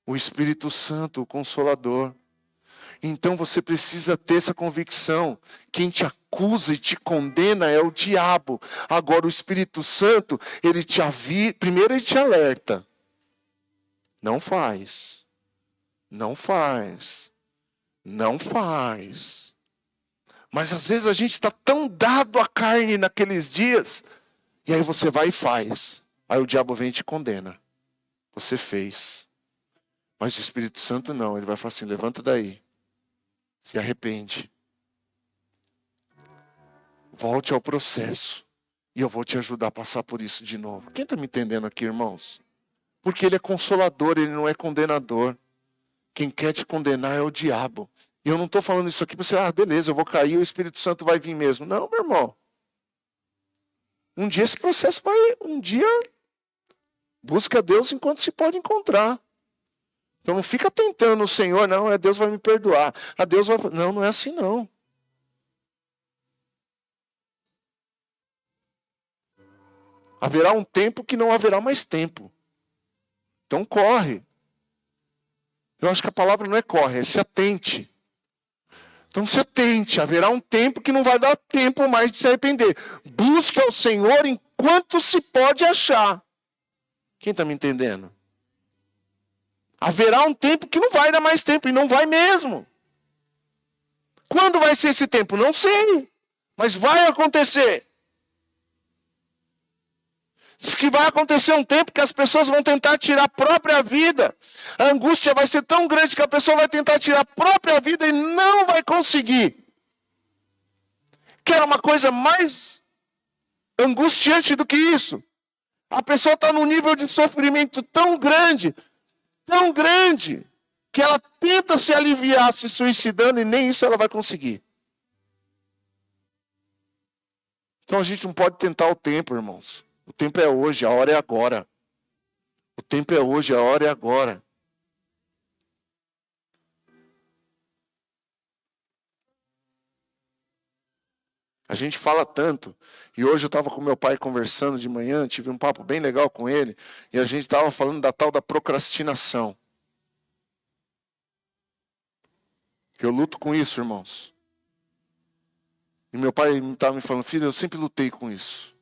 O Espírito Santo, o Consolador. Então você precisa ter essa convicção. Quem te acusa e te condena é o diabo. Agora o Espírito Santo, ele te avisa, primeiro ele te alerta. Não faz. Não faz. Não faz. Mas às vezes a gente está tão dado à carne naqueles dias, e aí você vai e faz. Aí o diabo vem e te condena. Você fez. Mas o Espírito Santo não, ele vai falar assim, levanta daí. Se arrepende. Volte ao processo. E eu vou te ajudar a passar por isso de novo. Quem está me entendendo aqui, irmãos? Porque ele é consolador, ele não é condenador. Quem quer te condenar é o diabo. E eu não estou falando isso aqui para você, beleza, eu vou cair, o Espírito Santo vai vir mesmo. Não, meu irmão. Um dia esse processo vai, busca Deus enquanto se pode encontrar. Então não fica tentando o Senhor, não, Deus vai me perdoar. Deus vai... Não, não é assim não. Haverá um tempo que não haverá mais tempo. Então corre. Eu acho que a palavra não é corre, é se atente. Então se atente, haverá um tempo que não vai dar tempo mais de se arrepender. Busque ao Senhor enquanto se pode achar. Quem está me entendendo? Haverá um tempo que não vai dar mais tempo, e não vai mesmo. Quando vai ser esse tempo? Não sei, mas vai acontecer. Diz que vai acontecer um tempo que as pessoas vão tentar tirar a própria vida. A angústia vai ser tão grande que a pessoa vai tentar tirar a própria vida e não vai conseguir. Quer uma coisa mais angustiante do que isso? A pessoa está num nível de sofrimento tão grande, que ela tenta se aliviar se suicidando e nem isso ela vai conseguir. Então a gente não pode tentar o tempo, irmãos. O tempo é hoje, a hora é agora. O tempo é hoje, a hora é agora. A gente fala tanto, e hoje eu estava com meu pai conversando de manhã, tive um papo bem legal com ele, e a gente estava falando da tal da procrastinação. Eu luto com isso, irmãos. E meu pai estava me falando, filho, eu sempre lutei com isso.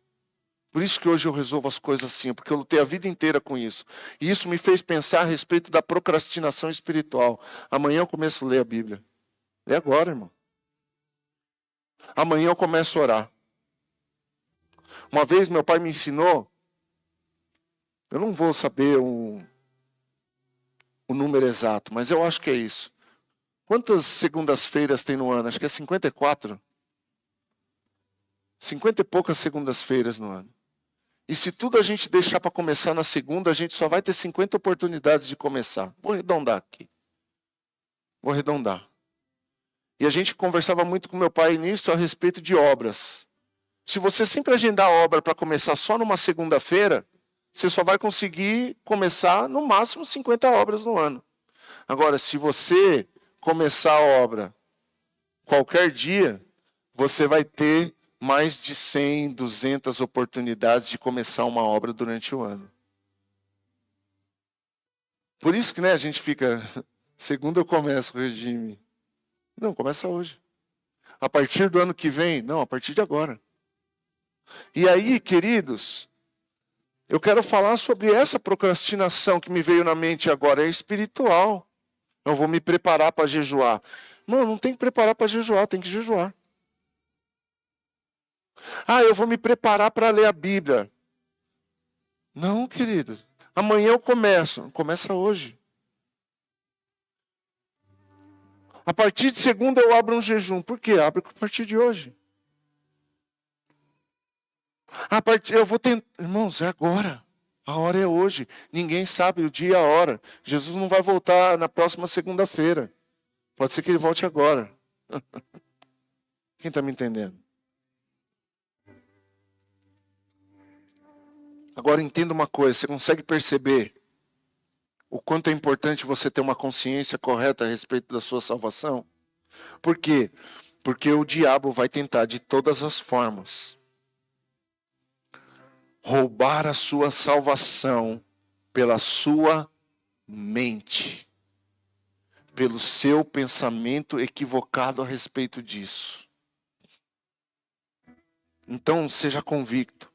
Por isso que hoje eu resolvo as coisas assim, porque eu lutei a vida inteira com isso. E isso me fez pensar a respeito da procrastinação espiritual. Amanhã eu começo a ler a Bíblia. Lê agora, irmão. Amanhã eu começo a orar. Uma vez meu pai me ensinou, eu não vou saber o número exato, mas eu acho que é isso. Quantas segundas-feiras tem no ano? Acho que é 54. 50 e poucas segundas-feiras no ano. E se tudo a gente deixar para começar na segunda, a gente só vai ter 50 oportunidades de começar. Vou arredondar aqui. Vou arredondar. E a gente conversava muito com meu pai nisso a respeito de obras. Se você sempre agendar a obra para começar só numa segunda-feira, você só vai conseguir começar no máximo 50 obras no ano. Agora, se você começar a obra qualquer dia, você vai ter mais de 100, 200 oportunidades de começar uma obra durante o ano. Por isso que a gente fica, segunda eu começo o regime. Não, começa hoje. A partir do ano que vem? Não, a partir de agora. E aí, queridos, eu quero falar sobre essa procrastinação que me veio na mente agora, é espiritual. Eu vou me preparar para jejuar. Não tem que preparar para jejuar, tem que jejuar. Eu vou me preparar para ler a Bíblia. Não, querido. Amanhã eu começo. Começa hoje. A partir de segunda eu abro um jejum. Por quê? Abre a partir de hoje. Eu vou tentar. Irmãos, é agora. A hora é hoje. Ninguém sabe o dia e a hora. Jesus não vai voltar na próxima segunda-feira. Pode ser que ele volte agora. Quem está me entendendo? Agora entenda uma coisa, você consegue perceber o quanto é importante você ter uma consciência correta a respeito da sua salvação? Por quê? Porque o diabo vai tentar de todas as formas roubar a sua salvação pela sua mente, pelo seu pensamento equivocado a respeito disso. Então, seja convicto.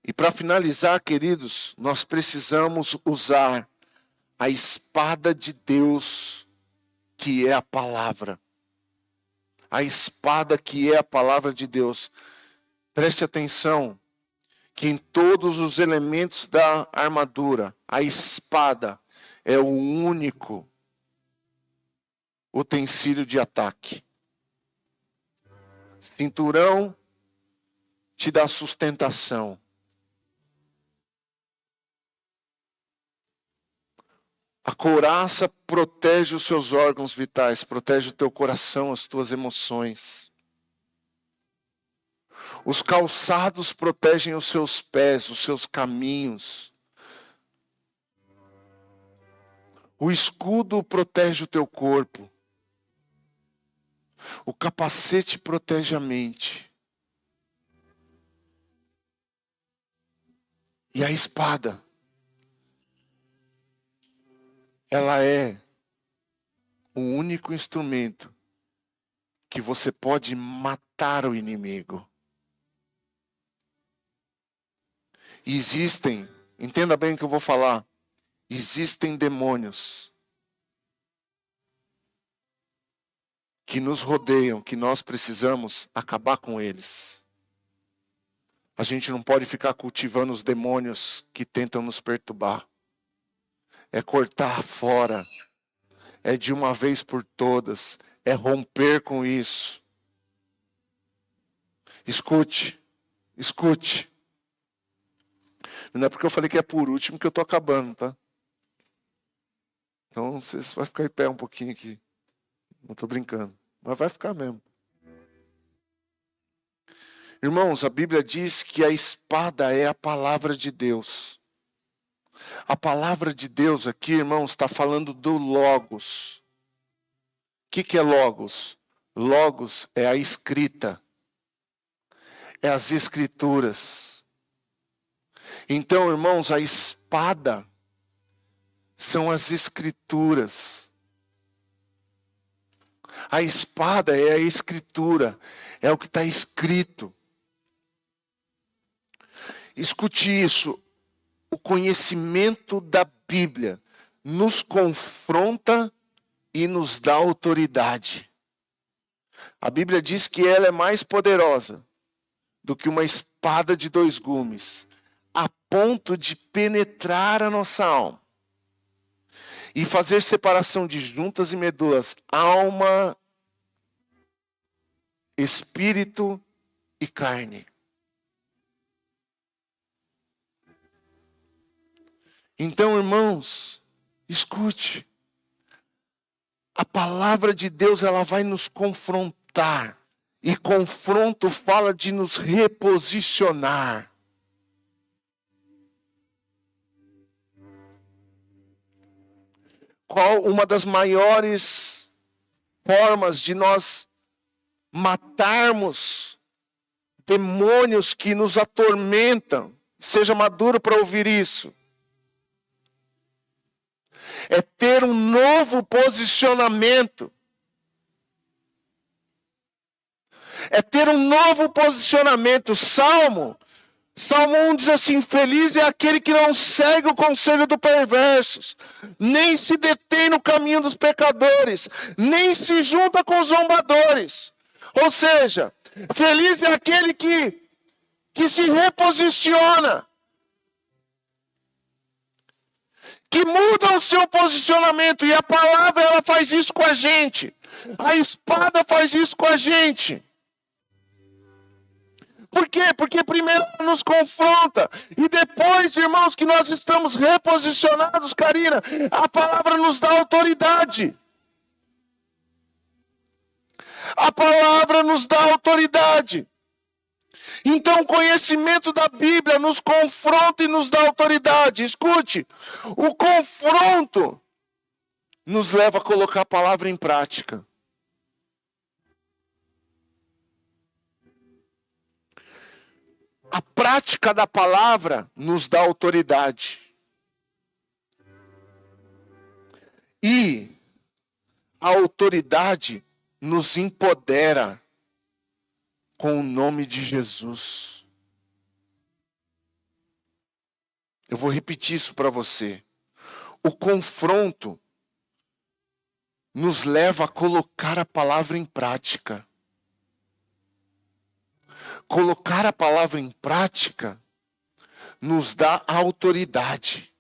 E para finalizar, queridos, nós precisamos usar a espada de Deus, que é a palavra. A espada que é a palavra de Deus. Preste atenção, que em todos os elementos da armadura, a espada é o único utensílio de ataque. Cinturão te dá sustentação. A couraça protege os seus órgãos vitais, protege o teu coração, as tuas emoções. Os calçados protegem os seus pés, os seus caminhos. O escudo protege o teu corpo. O capacete protege a mente. E a espada, ela é o único instrumento que você pode matar o inimigo. E existem, entenda bem o que eu vou falar, existem demônios que nos rodeiam, que nós precisamos acabar com eles. A gente não pode ficar cultivando os demônios que tentam nos perturbar. É cortar fora. É de uma vez por todas. É romper com isso. Escute. Escute. Não é porque eu falei que é por último que eu estou acabando, tá? Então você vai ficar em pé um pouquinho aqui. Não estou brincando. Mas vai ficar mesmo. Irmãos, a Bíblia diz que a espada é a palavra de Deus. A palavra de Deus aqui, irmãos, está falando do Logos. O que é Logos? Logos é a escrita, é as escrituras. Então, irmãos, a espada são as escrituras. A espada é a escritura, é o que está escrito. Escute isso, o conhecimento da Bíblia nos confronta e nos dá autoridade. A Bíblia diz que ela é mais poderosa do que uma espada de 2 gumes, a ponto de penetrar a nossa alma e fazer separação de juntas e medulas, alma, espírito e carne. Então, irmãos, escute. A palavra de Deus, ela vai nos confrontar. E confronto fala de nos reposicionar. Qual uma das maiores formas de nós matarmos demônios que nos atormentam? Seja maduro para ouvir isso. É ter um novo posicionamento. É ter um novo posicionamento. Salmo 1 diz assim: feliz é aquele que não segue o conselho dos perversos, nem se detém no caminho dos pecadores, nem se junta com os zombadores. Ou seja, feliz é aquele que se reposiciona, que muda o seu posicionamento. E a palavra, ela faz isso com a gente. A espada faz isso com a gente. Por quê? Porque primeiro ela nos confronta. E depois, irmãos, que nós estamos reposicionados, Karina, a palavra nos dá autoridade. A palavra nos dá autoridade. Então, o conhecimento da Bíblia nos confronta e nos dá autoridade. Escute, o confronto nos leva a colocar a palavra em prática. A prática da palavra nos dá autoridade. E a autoridade nos empodera com o nome de Jesus. Eu vou repetir isso para você. O confronto nos leva a colocar a palavra em prática. Colocar a palavra em prática nos dá autoridade.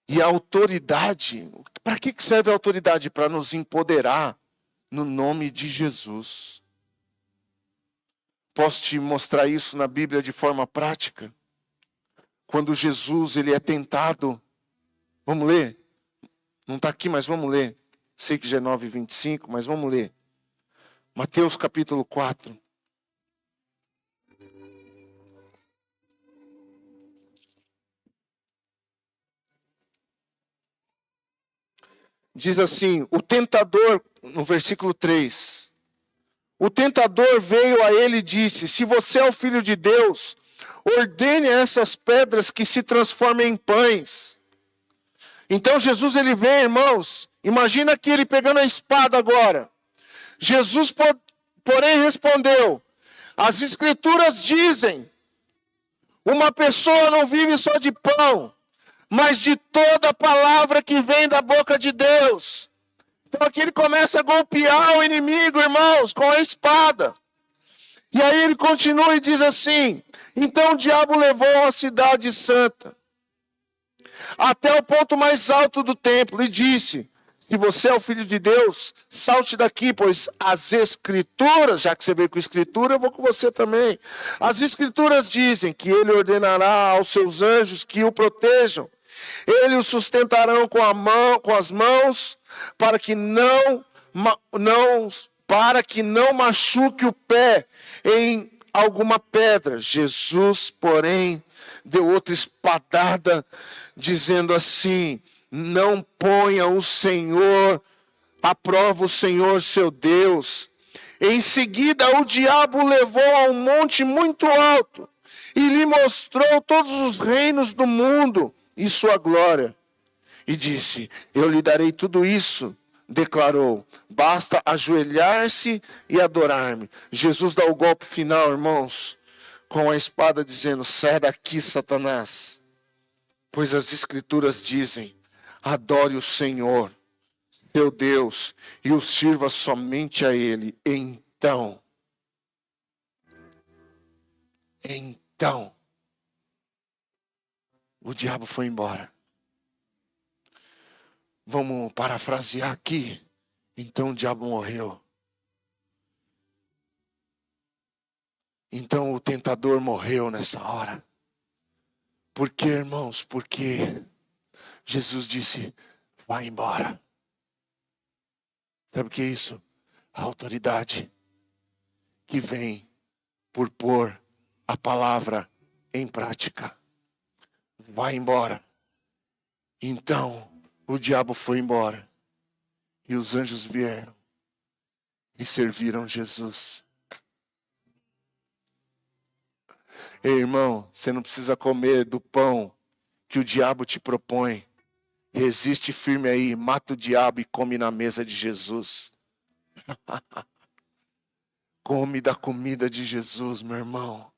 E a autoridade, para que serve a autoridade? Para nos empoderar no nome de Jesus. Posso te mostrar isso na Bíblia de forma prática? Quando Jesus ele é tentado, vamos ler? Não está aqui, mas vamos ler. Sei que já é 9:25, mas vamos ler. Mateus capítulo 4. Diz assim, o tentador, no versículo 3. O tentador veio a ele e disse: se você é o Filho de Deus, ordene a essas pedras que se transformem em pães. Então Jesus ele vem, irmãos, imagina que ele pegando a espada agora. Jesus, porém, respondeu: as Escrituras dizem, uma pessoa não vive só de pão, mas de toda palavra que vem da boca de Deus. Então aqui ele começa a golpear o inimigo, irmãos, com a espada. E aí ele continua e diz assim: então o diabo levou a cidade santa até o ponto mais alto do templo e disse: se você é o Filho de Deus, salte daqui, pois as Escrituras, já que você veio com Escritura, eu vou com você também. As Escrituras dizem que ele ordenará aos seus anjos que o protejam. Eles o sustentarão com as mãos, para que não machuque o pé em alguma pedra. Jesus, porém, deu outra espadada, dizendo assim: não ponha o Senhor aprova o Senhor seu Deus. Em seguida, o diabo o levou a um monte muito alto e lhe mostrou todos os reinos do mundo e sua glória. E disse: eu lhe darei tudo isso. Declarou: basta ajoelhar-se e adorar-me. Jesus dá o golpe final, irmãos, com a espada, dizendo: sai daqui, Satanás. Pois as Escrituras dizem: adore o Senhor, seu Deus, e o sirva somente a Ele. Então, o diabo foi embora. Vamos parafrasear aqui. Então o diabo morreu. Então o tentador morreu nessa hora. Por quê, irmãos? Porque Jesus disse: vai embora. Sabe o que é isso? A autoridade que vem por pôr a palavra em prática. Vai embora. Então o diabo foi embora. E os anjos vieram e serviram Jesus. Ei, irmão, você não precisa comer do pão que o diabo te propõe. Resiste firme aí, mata o diabo e come na mesa de Jesus. Come da comida de Jesus, meu irmão.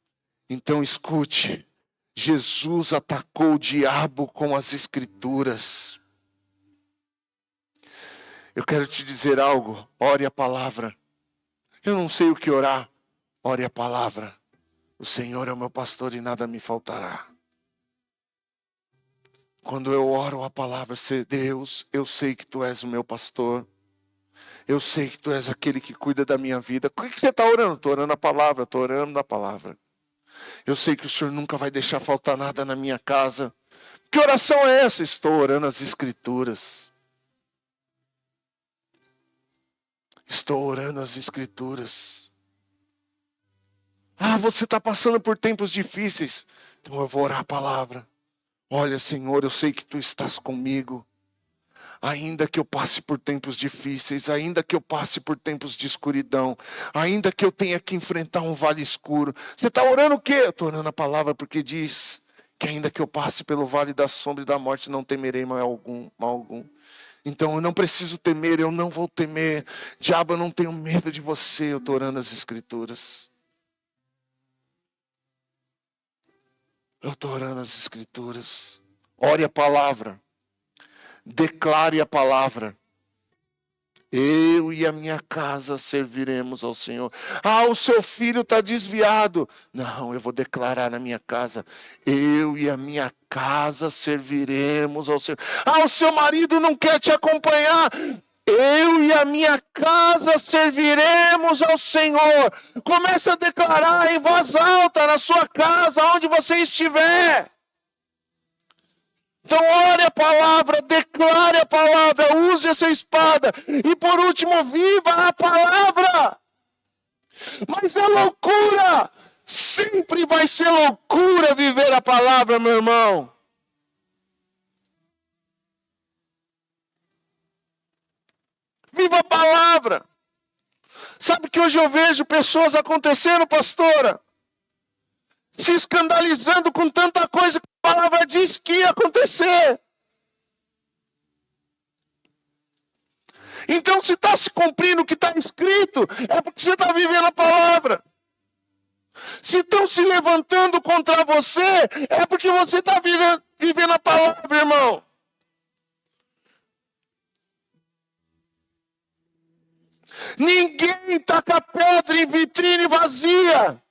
Então escute, Jesus atacou o diabo com as Escrituras. Eu quero te dizer algo, ore a palavra. Eu não sei o que orar, ore a palavra. O Senhor é o meu pastor e nada me faltará. Quando eu oro a palavra, Deus, eu sei que Tu és o meu pastor. Eu sei que Tu és aquele que cuida da minha vida. Por que você está orando? Estou orando a palavra, estou orando a palavra. Eu sei que o Senhor nunca vai deixar faltar nada na minha casa. Que oração é essa? Estou orando as Escrituras. Estou orando as Escrituras. Ah, você está passando por tempos difíceis. Então eu vou orar a palavra. Olha, Senhor, eu sei que Tu estás comigo. Ainda que eu passe por tempos difíceis, ainda que eu passe por tempos de escuridão, ainda que eu tenha que enfrentar um vale escuro. Você está orando o quê? Eu estou orando a palavra porque diz que ainda que eu passe pelo vale da sombra e da morte, não temerei mal algum. Então eu não preciso temer, eu não vou temer. Diabo, eu não tenho medo de você. Eu estou orando as Escrituras. Eu estou orando as Escrituras. Ore a palavra. Declare a palavra. Eu e a minha casa serviremos ao Senhor. Ah, o seu filho está desviado. Não, eu vou declarar na minha casa. Eu e a minha casa serviremos ao Senhor. Ah, o seu marido não quer te acompanhar. Eu e a minha casa serviremos ao Senhor. Comece a declarar em voz alta na sua casa, onde você estiver. Então ore a palavra, declare a palavra, use essa espada. E por último, viva a palavra. Mas é loucura. Sempre vai ser loucura viver a palavra, meu irmão. Viva a palavra. Sabe que hoje eu vejo pessoas acontecendo, pastora? Se escandalizando com tanta coisa que a palavra diz que ia acontecer. Então, se está se cumprindo o que está escrito, é porque você está vivendo a palavra. Se estão se levantando contra você, é porque você está vivendo a palavra, irmão. Ninguém taca pedra em vitrine vazia.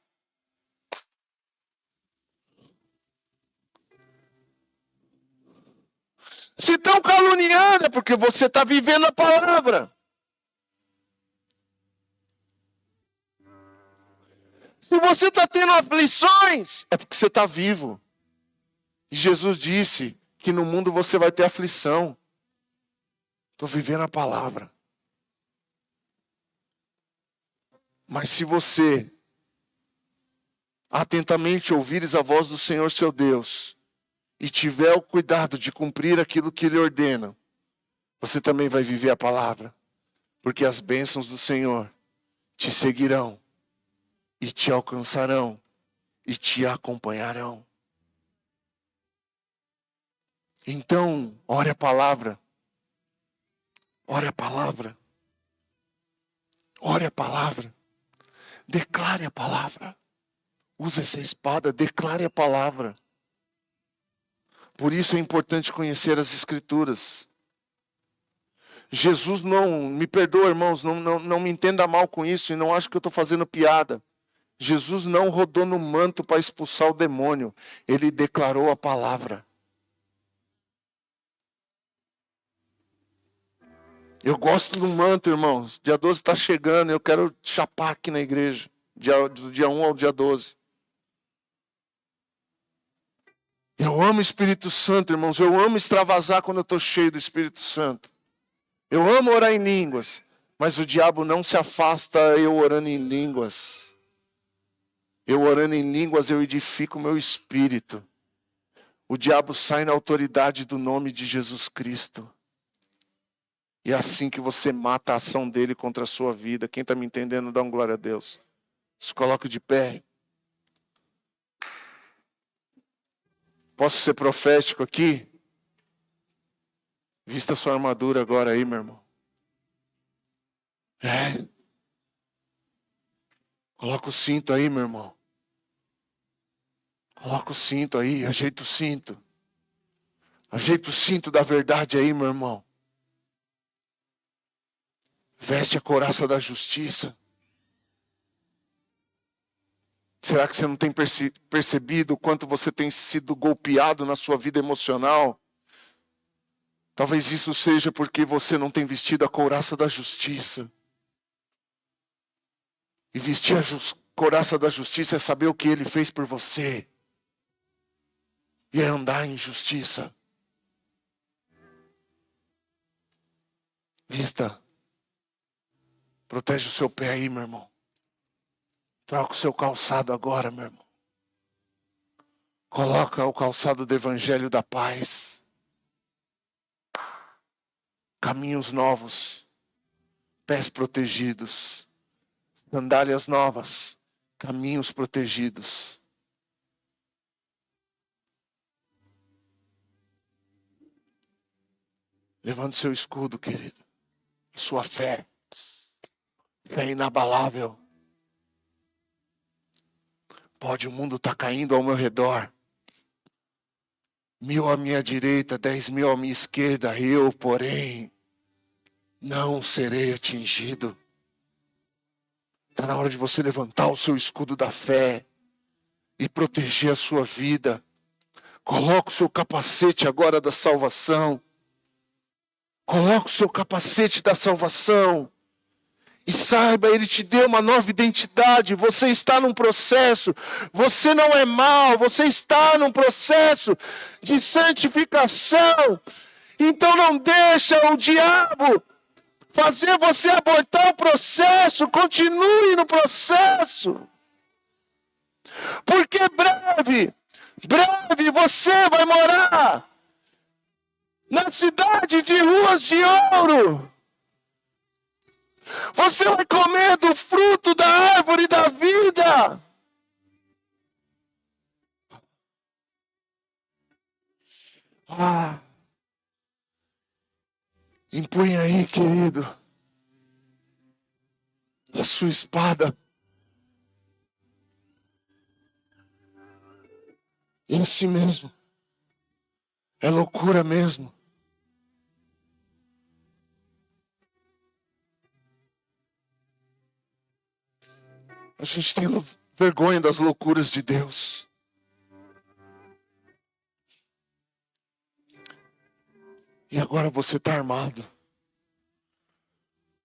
Se estão caluniando, é porque você está vivendo a palavra. Se você está tendo aflições, é porque você está vivo. E Jesus disse que no mundo você vai ter aflição. Estou vivendo a palavra. Mas se você atentamente ouvires a voz do Senhor seu Deus, e tiver o cuidado de cumprir aquilo que Ele ordena, você também vai viver a palavra. Porque as bênçãos do Senhor te seguirão e te alcançarão e te acompanharão. Então, ore a palavra. Ore a palavra. Ore a palavra. Declare a palavra. Use essa espada, declare a palavra. Por isso é importante conhecer as Escrituras. Jesus não, me perdoa, irmãos, não me entenda mal com isso e não acho que eu estou fazendo piada. Jesus não rodou no manto para expulsar o demônio. Ele declarou a palavra. Eu gosto do manto, irmãos. Dia 12 está chegando, eu quero chapar aqui na igreja. Do dia 1 ao dia 12. Eu amo o Espírito Santo, irmãos. Eu amo extravasar quando eu estou cheio do Espírito Santo. Eu amo orar em línguas. Mas o diabo não se afasta eu orando em línguas. Eu orando em línguas, eu edifico o meu espírito. O diabo sai na autoridade do nome de Jesus Cristo. E é assim que você mata a ação dele contra a sua vida. Quem está me entendendo, dá um glória a Deus. Se coloque de pé. Posso ser profético aqui? Vista sua armadura agora aí, meu irmão. Coloca o cinto aí, meu irmão. Coloca o cinto aí, ajeita o cinto. Ajeita o cinto da verdade aí, meu irmão. Veste a couraça da justiça. Será que você não tem percebido o quanto você tem sido golpeado na sua vida emocional? Talvez isso seja porque você não tem vestido a couraça da justiça. E vestir a couraça da justiça é saber o que Ele fez por você. E é andar em justiça. Vista. Protege o seu pé aí, meu irmão. Troca o seu calçado agora, meu irmão. Coloca o calçado do Evangelho da Paz. Caminhos novos. Pés protegidos. Sandálias novas. Caminhos protegidos. Levante seu escudo, querido. Sua fé. Fé inabalável. Pode o mundo estar caindo ao meu redor. 1000 à minha direita, 10.000 à minha esquerda. Eu, porém, não serei atingido. Está na hora de você levantar o seu escudo da fé e proteger a sua vida. Coloque o seu capacete agora da salvação. Coloque o seu capacete da salvação. E saiba, Ele te deu uma nova identidade. Você está num processo. Você não é mau. Você está num processo de santificação. Então não deixa o diabo fazer você abortar o processo. Continue no processo. Porque breve você vai morar na cidade de ruas de ouro. Você vai comer do fruto da árvore da vida. Empunha aí, querido, a sua espada. Em si mesmo. É loucura mesmo. A gente tem vergonha das loucuras de Deus. E agora você está armado.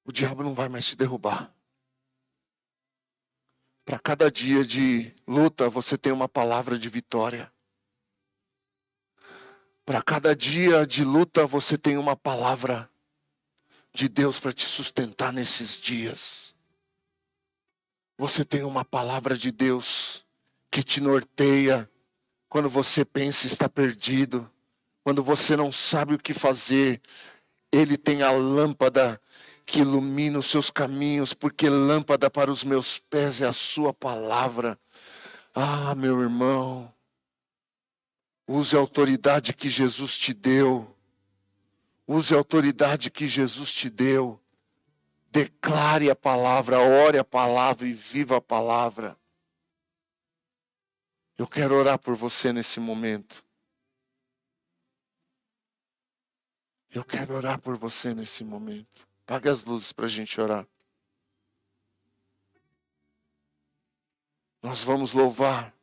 O diabo não vai mais te derrubar. Para cada dia de luta, você tem uma palavra de vitória. Para cada dia de luta, você tem uma palavra de Deus para te sustentar nesses dias. Você tem uma palavra de Deus que te norteia quando você pensa estar perdido, quando você não sabe o que fazer. Ele tem a lâmpada que ilumina os seus caminhos, porque lâmpada para os meus pés é a sua palavra. Ah, meu irmão, use a autoridade que Jesus te deu. Use a autoridade que Jesus te deu. Declare a palavra, ore a palavra e viva a palavra. Eu quero orar por você nesse momento. Eu quero orar por você nesse momento. Apague as luzes para a gente orar. Nós vamos louvar.